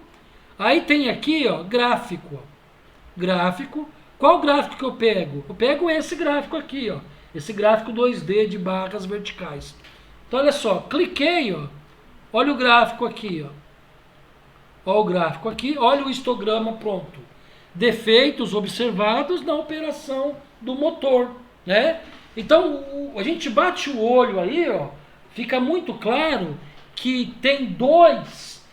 Aí tem aqui, ó, gráfico. Ó. Gráfico. Qual gráfico que eu pego? Eu pego esse gráfico aqui, ó. Esse gráfico 2D de barras verticais. Então olha só, cliquei, ó. Olha o gráfico aqui, ó. Olha o gráfico aqui, olha o histograma pronto. Defeitos observados na operação do motor, né? Então a gente bate o olho aí, ó, fica muito claro que tem dois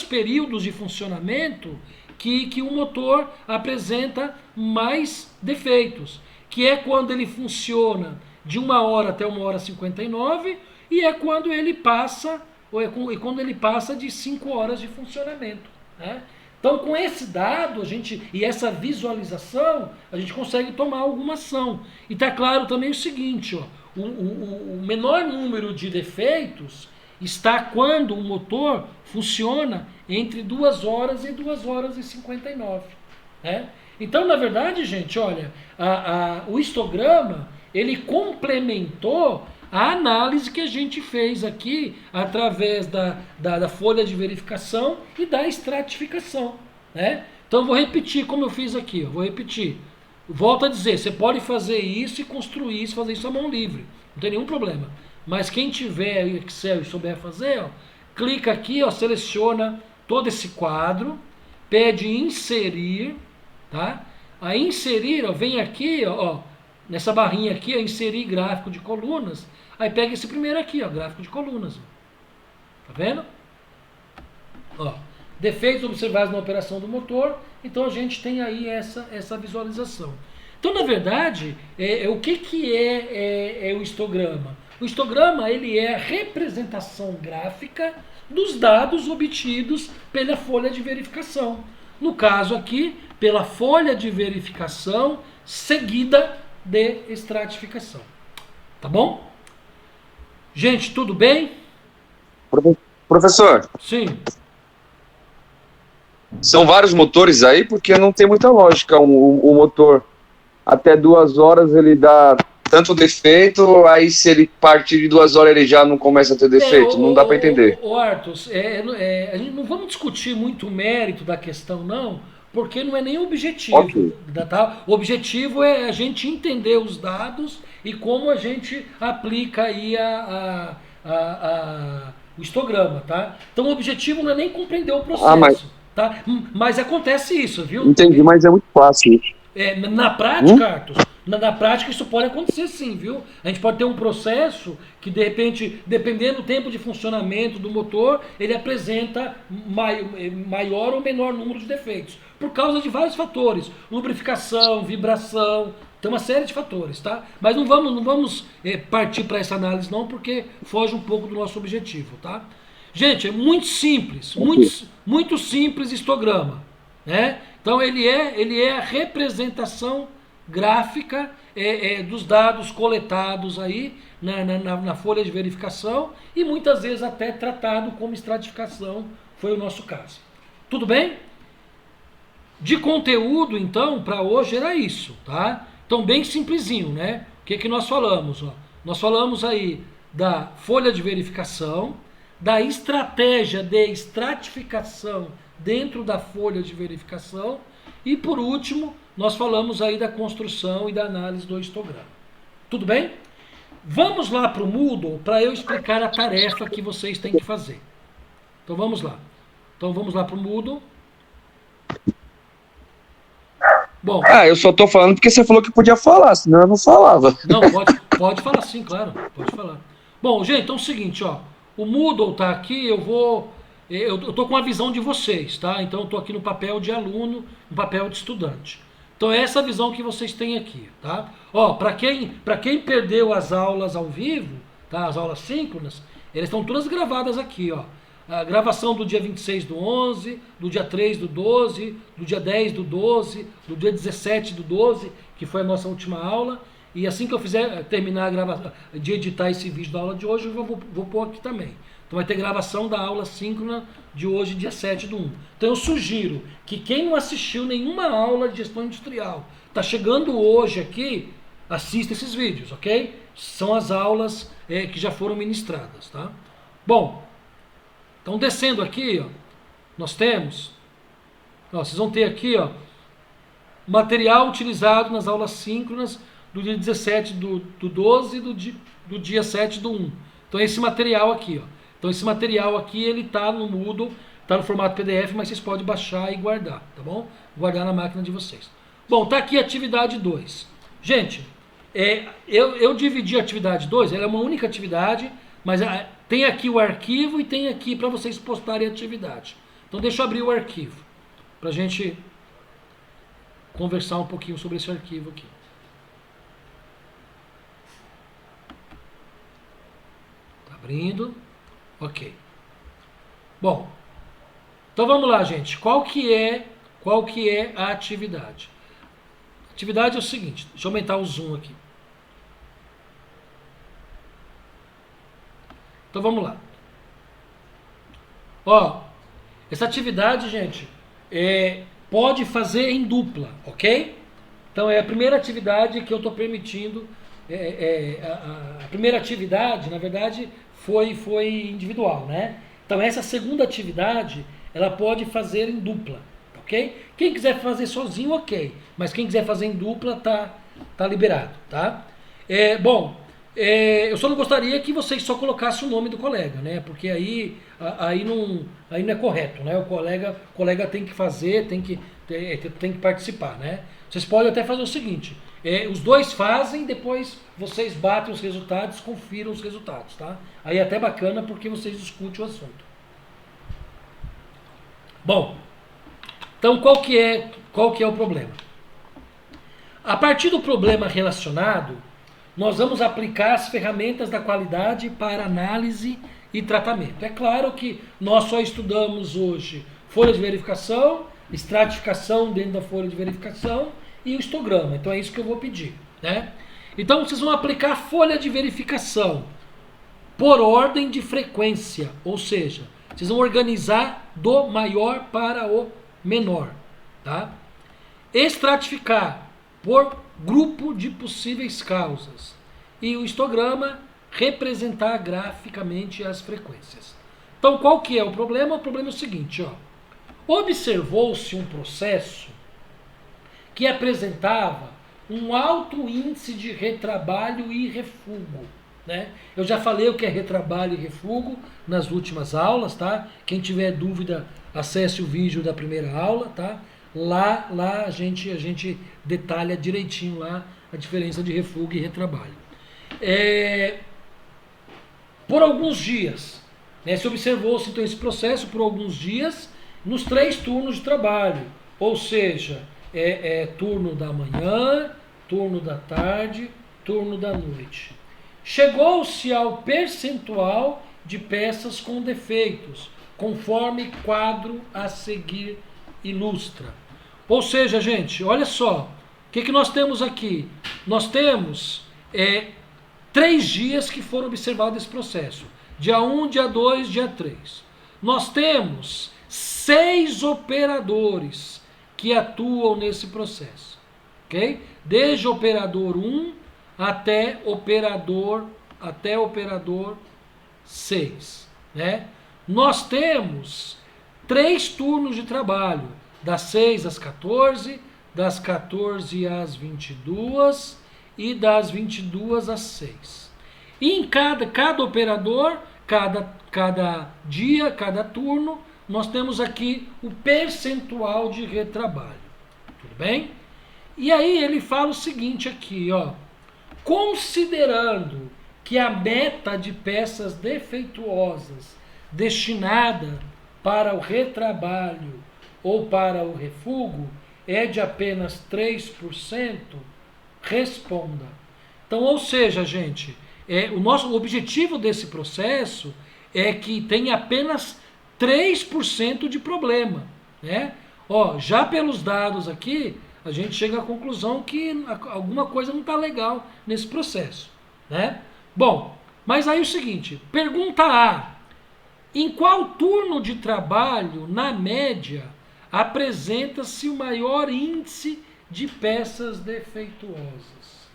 períodos de funcionamento que o motor apresenta mais defeitos, que é quando ele funciona de 1 hora até 1h59 e é quando ele passa de 5 horas de funcionamento, né? Então, com esse dado e essa visualização, a gente consegue tomar alguma ação. E está claro também o seguinte, ó, o menor número de defeitos está quando o motor funciona entre 2 horas e 2h59. Né? Então, na verdade, gente, olha, o histograma, ele complementou a análise que a gente fez aqui através da folha de verificação e da estratificação. Né? Então, eu vou repetir como eu fiz aqui. Vou repetir. Volto a dizer, você pode fazer isso e construir isso, fazer isso à mão livre. Não tem nenhum problema. Mas quem tiver Excel e souber fazer, ó, clica aqui, ó, seleciona todo esse quadro, pede inserir, tá? A inserir, ó, vem aqui, ó, nessa barrinha aqui, ó, inserir gráfico de colunas. Aí pega esse primeiro aqui, ó, gráfico de colunas. Ó. Tá vendo? Ó, defeitos observados na operação do motor. Então a gente tem aí essa visualização. Então, na verdade, o que é o histograma? O histograma, ele é a representação gráfica dos dados obtidos pela folha de verificação. No caso aqui, pela folha de verificação seguida de estratificação. Tá bom? Gente, tudo bem? Professor, Sim. são vários motores aí, porque não tem muita lógica. O motor, até 2 horas, ele dá tanto defeito, aí se ele partir de 2 horas, ele já não começa a ter defeito. Não dá para entender. Arthur, a gente não vamos discutir muito o mérito da questão, não, porque não é nem o objetivo. Okay. Tá? O objetivo é a gente entender os dados e como a gente aplica aí o histograma, tá? Então o objetivo não é nem compreender o processo, tá? Mas acontece isso, viu? Entendi, mas é muito fácil. Na prática, Arthur, na prática isso pode acontecer sim, viu? A gente pode ter um processo que, de repente, dependendo do tempo de funcionamento do motor, ele apresenta maior ou menor número de defeitos, por causa de vários fatores, lubrificação, vibração, tem uma série de fatores, tá? Mas não vamos partir para essa análise não, porque foge um pouco do nosso objetivo, tá? Gente, é muito simples, muito simples histograma, né? Então ele é a representação gráfica dos dados coletados aí na folha de verificação e muitas vezes até tratado como estratificação, foi o nosso caso. Tudo bem? De conteúdo, então, para hoje era isso, tá? Então, bem simplesinho, né? O que nós falamos? Ó? Nós falamos aí da folha de verificação, da estratégia de estratificação dentro da folha de verificação e, por último, nós falamos aí da construção e da análise do histograma. Tudo bem? Vamos lá para o Moodle para eu explicar a tarefa que vocês têm que fazer. Então vamos lá. Então vamos lá para o Moodle. Bom, eu só tô falando porque você falou que podia falar, senão eu não falava. Não, pode falar sim, claro. Pode falar. Bom, gente, então é o seguinte, ó. O Moodle tá aqui, eu tô com a visão de vocês, tá? Então eu tô aqui no papel de aluno, no papel de estudante. Então é essa visão que vocês têm aqui, tá? Ó, para quem perdeu as aulas ao vivo, tá? As aulas síncronas, elas estão todas gravadas aqui, ó. A gravação do dia 26/11, do dia 3/12, do dia 10/12, do dia 17/12, que foi a nossa última aula, E assim que eu fizer, terminar a gravação, de editar esse vídeo da aula de hoje, eu vou pôr aqui também. Então vai ter gravação da aula síncrona de hoje, dia 7/1. Então eu sugiro que quem não assistiu nenhuma aula de gestão industrial, está chegando hoje aqui, assista esses vídeos, ok? São as aulas que já foram ministradas, tá? Bom, então descendo aqui, ó, nós temos, ó, vocês vão ter aqui, ó, material utilizado nas aulas síncronas do dia 17 do 12 e do dia 7/1. Então esse material aqui, ó. Então esse material aqui, ele tá no Moodle, tá no formato PDF, mas vocês podem baixar e guardar, tá bom? Guardar na máquina de vocês. Bom, tá aqui a atividade 2. Gente, eu dividi a atividade 2, ela é uma única atividade, mas tem aqui o arquivo e tem aqui para vocês postarem a atividade. Então deixa eu abrir o arquivo, pra gente conversar um pouquinho sobre esse arquivo aqui. Tá abrindo. Ok. Bom, então vamos lá, gente. Qual que é a atividade? A atividade é o seguinte, deixa eu aumentar o zoom aqui. Então vamos lá. Ó, essa atividade, gente, pode fazer em dupla, ok? Então é a primeira atividade que eu estou permitindo. A primeira atividade, na verdade, foi individual, né? Então essa segunda atividade, ela pode fazer em dupla, ok? Quem quiser fazer sozinho, ok. Mas quem quiser fazer em dupla, tá liberado, tá? Eu só não gostaria que vocês só colocassem o nome do colega, né? Porque aí não é correto, né? O colega tem que fazer, tem que participar, né? Vocês podem até fazer o seguinte, os dois fazem, depois vocês batem os resultados, confiram os resultados, tá? Aí é até bacana porque vocês discutem o assunto. Bom, então qual que é o problema? A partir do problema relacionado, nós vamos aplicar as ferramentas da qualidade para análise e tratamento. É claro que nós só estudamos hoje folha de verificação, estratificação dentro da folha de verificação e o histograma. Então é isso que eu vou pedir, né? Então vocês vão aplicar a folha de verificação por ordem de frequência, ou seja, vocês vão organizar do maior para o menor, tá? Estratificar por grupo de possíveis causas e o histograma representar graficamente as frequências. Então qual que é o problema? O problema é o seguinte, ó. Observou-se um processo que apresentava um alto índice de retrabalho e refugo, né? Eu já falei o que é retrabalho e refugo nas últimas aulas, tá? Quem tiver dúvida, acesse o vídeo da primeira aula, tá? Lá a gente detalha direitinho lá a diferença de refugo e retrabalho. Por alguns dias, né, se observou-se então esse processo por alguns dias nos 3 turnos de trabalho, ou seja, turno da manhã, turno da tarde, turno da noite. Chegou-se ao percentual de peças com defeitos, conforme quadro a seguir ilustra. Ou seja, gente, olha só, o que nós temos aqui? Nós temos 3 dias que foram observados esse processo. Dia 1, dia 2, dia 3. Nós temos 6 operadores que atuam nesse processo. Ok? Desde operador 1 até operador 6. Né? Nós temos 3 turnos de trabalho, das 6 às 14, das 14 às 22 e das 22 às 6. E em cada operador, cada dia, cada turno, nós temos aqui o percentual de retrabalho. Tudo bem? E aí ele fala o seguinte aqui, ó. Considerando que a meta de peças defeituosas destinada para o retrabalho ou para o refugo é de apenas 3%, responda. Então, ou seja, gente, o objetivo desse processo é que tenha apenas 3% de problema, né? Ó, já pelos dados aqui, a gente chega à conclusão que alguma coisa não está legal nesse processo, né? Bom, mas aí é o seguinte, pergunta A, em qual turno de trabalho, na média, apresenta-se o maior índice de peças defeituosas?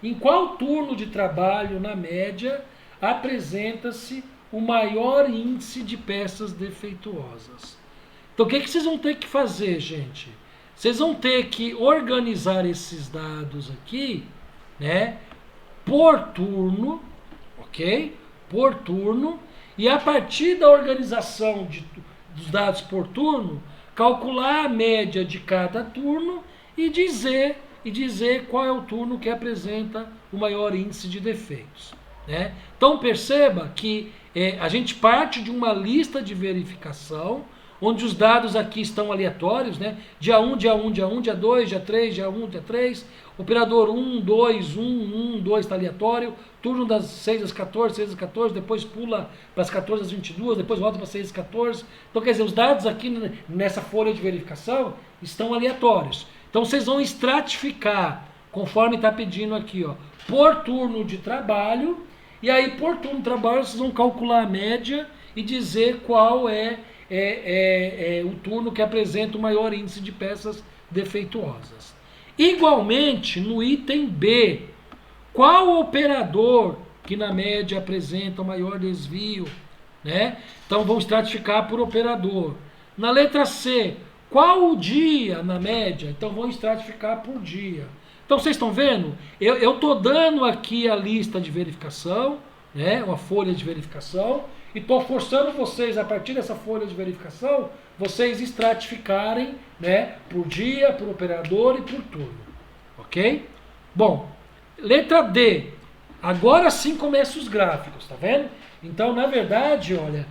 Em qual turno de trabalho, na média, apresenta-se o maior índice de peças defeituosas? Então, o que vocês vão ter que fazer, gente? Vocês vão ter que organizar esses dados aqui, né, por turno, ok? Por turno, e a partir da organização dos dados por turno, calcular a média de cada turno e dizer qual é o turno que apresenta o maior índice de defeitos, né? Então perceba que a gente parte de uma lista de verificação, onde os dados aqui estão aleatórios, né? Dia 1, dia 1, dia 1, dia 2, dia 3, dia 1, dia 3, operador 1, 2, 1, 1, 2 está aleatório, turno das 6 às 14, 6 às 14, depois pula para as 14 às 22, depois volta para 6 às 14. Então, quer dizer, os dados aqui nessa folha de verificação estão aleatórios. Então, vocês vão estratificar, conforme está pedindo aqui, ó, por turno de trabalho, e aí por turno de trabalho vocês vão calcular a média e dizer qual é o turno que apresenta o maior índice de peças defeituosas. Igualmente, no item B, qual operador que na média apresenta o maior desvio, né? Então vamos estratificar por operador. Na letra C, qual o dia na média? Então vamos estratificar por dia. Então vocês estão vendo? Eu estou dando aqui a lista de verificação, né? Uma folha de verificação, e estou forçando vocês, a partir dessa folha de verificação, vocês estratificarem, né, por dia, por operador e por turno. Ok? Bom, letra D. Agora sim começam os gráficos, tá vendo? Então, na verdade, olha,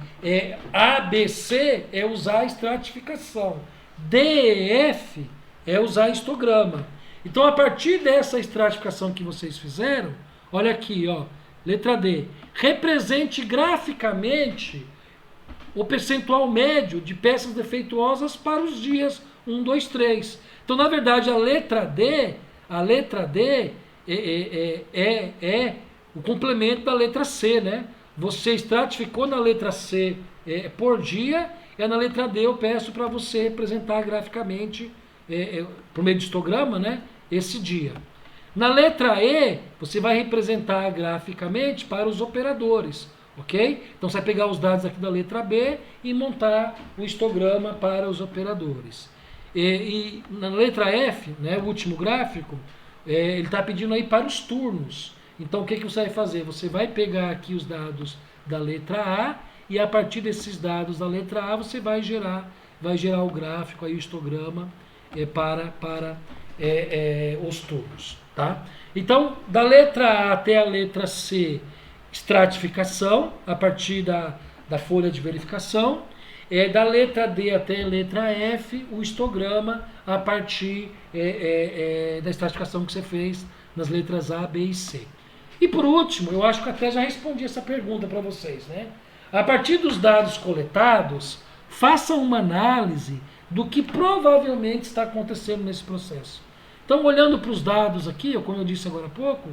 A, B, C é usar a estratificação. D, E, F é usar histograma. Então, a partir dessa estratificação que vocês fizeram, olha aqui, ó, letra D. Represente graficamente o percentual médio de peças defeituosas para os dias 1, 2, 3. Então, na verdade, a letra D é o complemento da letra C, né? Você estratificou na letra C por dia, e na letra D eu peço para você representar graficamente, por meio de histograma, né, esse dia. Na letra E, você vai representar graficamente para os operadores, ok? Então você vai pegar os dados aqui da letra B e montar o histograma para os operadores. E na letra F, né, o último gráfico, ele está pedindo aí para os turnos. Então o que você vai fazer? Você vai pegar aqui os dados da letra A e a partir desses dados da letra A você vai gerar o gráfico, aí, o histograma para os turnos. Tá? Então, da letra A até a letra C, estratificação, a partir da folha de verificação. Da letra D até a letra F, o histograma, a partir da estratificação que você fez nas letras A, B e C. E por último, eu acho que até já respondi essa pergunta para vocês, né? A partir dos dados coletados, faça uma análise do que provavelmente está acontecendo nesse processo. Então, olhando para os dados aqui, como eu disse agora há pouco,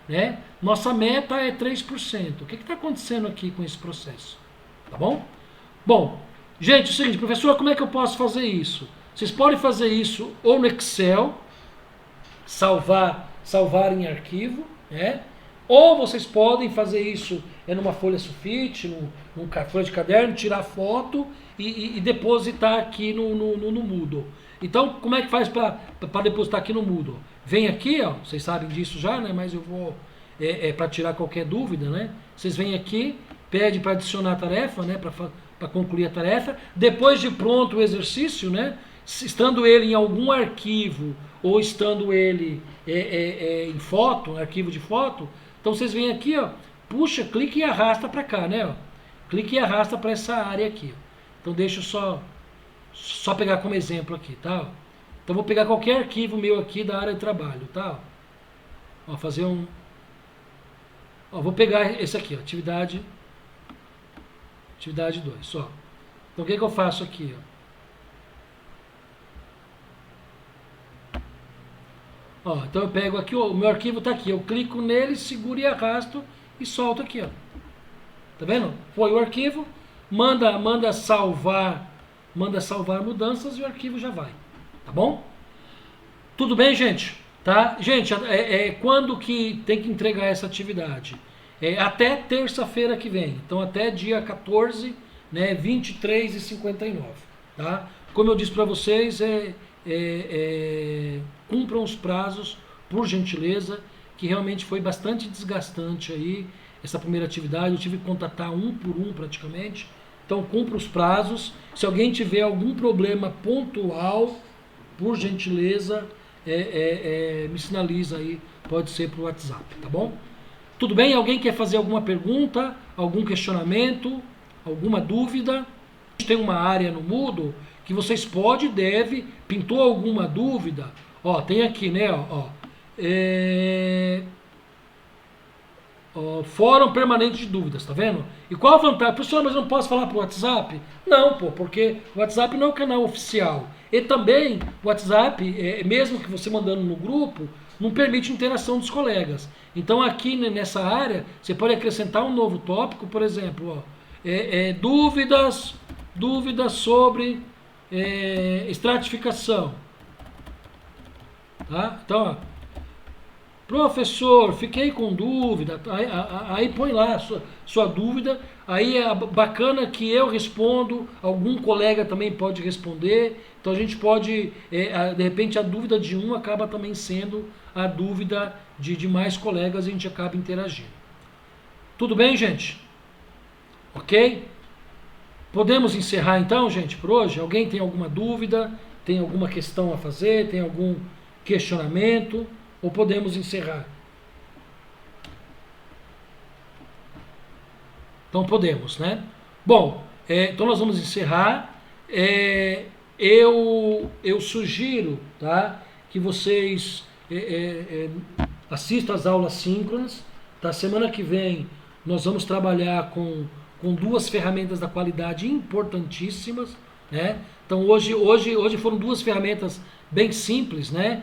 né, nossa meta é 3%. O que está acontecendo aqui com esse processo? Tá bom? Bom, gente, é o seguinte, professor, como é que eu posso fazer isso? Vocês podem fazer isso ou no Excel, salvar em arquivo, né? Ou vocês podem fazer isso numa folha sulfite, numa folha de caderno, tirar foto e depositar aqui no Moodle. Então, como é que faz para depositar aqui no Moodle? Vem aqui, ó, vocês sabem disso já, né? Mas eu vou, para tirar qualquer dúvida, né? Vocês vêm aqui, pede para adicionar a tarefa, né? Para concluir a tarefa. Depois de pronto o exercício, né? Estando ele em algum arquivo ou estando ele em foto, arquivo de foto, então vocês vêm aqui, ó, puxa, clique e arrasta para cá, né? Ó, clique e arrasta para essa área aqui. Ó. Então deixa eu só pegar como exemplo aqui, tá? Então vou pegar qualquer arquivo meu aqui da área de trabalho, tá? Ó, fazer um... Ó, vou pegar esse aqui, ó, atividade 2, só. Então o que eu faço aqui, ó? Ó, então eu pego aqui, ó, o meu arquivo está aqui. Eu clico nele, seguro e arrasto e solto aqui, ó. Tá vendo? Foi o arquivo, manda salvar mudanças e o arquivo já vai. Tá bom? Tudo bem, gente? Tá? Gente, quando que tem que entregar essa atividade? Até terça-feira que vem. Então até dia 14, né, 23h59. Tá? Como eu disse para vocês, cumpram os prazos, por gentileza, que realmente foi bastante desgastante aí essa primeira atividade. Eu tive que contatar um por um praticamente. Então cumpra os prazos. Se alguém tiver algum problema pontual, por gentileza, me sinaliza aí, pode ser pro WhatsApp, tá bom? Tudo bem? Alguém quer fazer alguma pergunta, algum questionamento, alguma dúvida? Tem uma área no Moodle que vocês podem e devem, pintou alguma dúvida? Ó, tem aqui, né, fórum permanente de dúvidas, tá vendo? E qual a vantagem? Professor, mas eu não posso falar pro WhatsApp? Não, pô, porque o WhatsApp não é um canal oficial. E também o WhatsApp, mesmo que você mandando no grupo, não permite interação dos colegas. Então aqui nessa área, você pode acrescentar um novo tópico, por exemplo, dúvidas sobre estratificação. Tá? Então, ó, professor, fiquei com dúvida. Aí põe lá a sua dúvida. Aí é bacana que eu respondo, algum colega também pode responder. Então a gente pode, de repente a dúvida de um acaba também sendo a dúvida de mais colegas e a gente acaba interagindo. Tudo bem, gente? Ok? Podemos encerrar então, gente, por hoje? Alguém tem alguma dúvida? Tem alguma questão a fazer? Tem algum questionamento? Ou podemos encerrar? Então podemos, né? Bom, então nós vamos encerrar. Eu sugiro, tá, que vocês assistam às aulas síncronas. Tá? Semana que vem nós vamos trabalhar com duas ferramentas da qualidade importantíssimas, né? Então hoje foram duas ferramentas bem simples, né?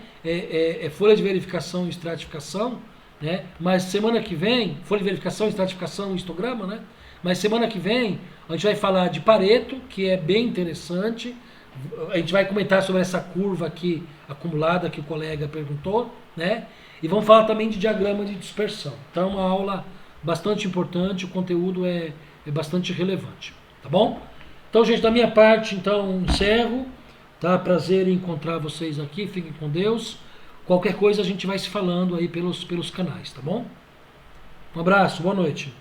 Folha de verificação e estratificação, né? Mas semana que vem, folha de verificação, estratificação e histograma, né? Mas semana que vem a gente vai falar de Pareto, que é bem interessante. A gente vai comentar sobre essa curva aqui acumulada que o colega perguntou, né? E vamos falar também de diagrama de dispersão. Então é uma aula bastante importante, o conteúdo é bastante relevante, tá bom? Então, gente, da minha parte, então, encerro, tá? Prazer em encontrar vocês aqui, fiquem com Deus. Qualquer coisa a gente vai se falando aí pelos canais, tá bom? Um abraço, boa noite.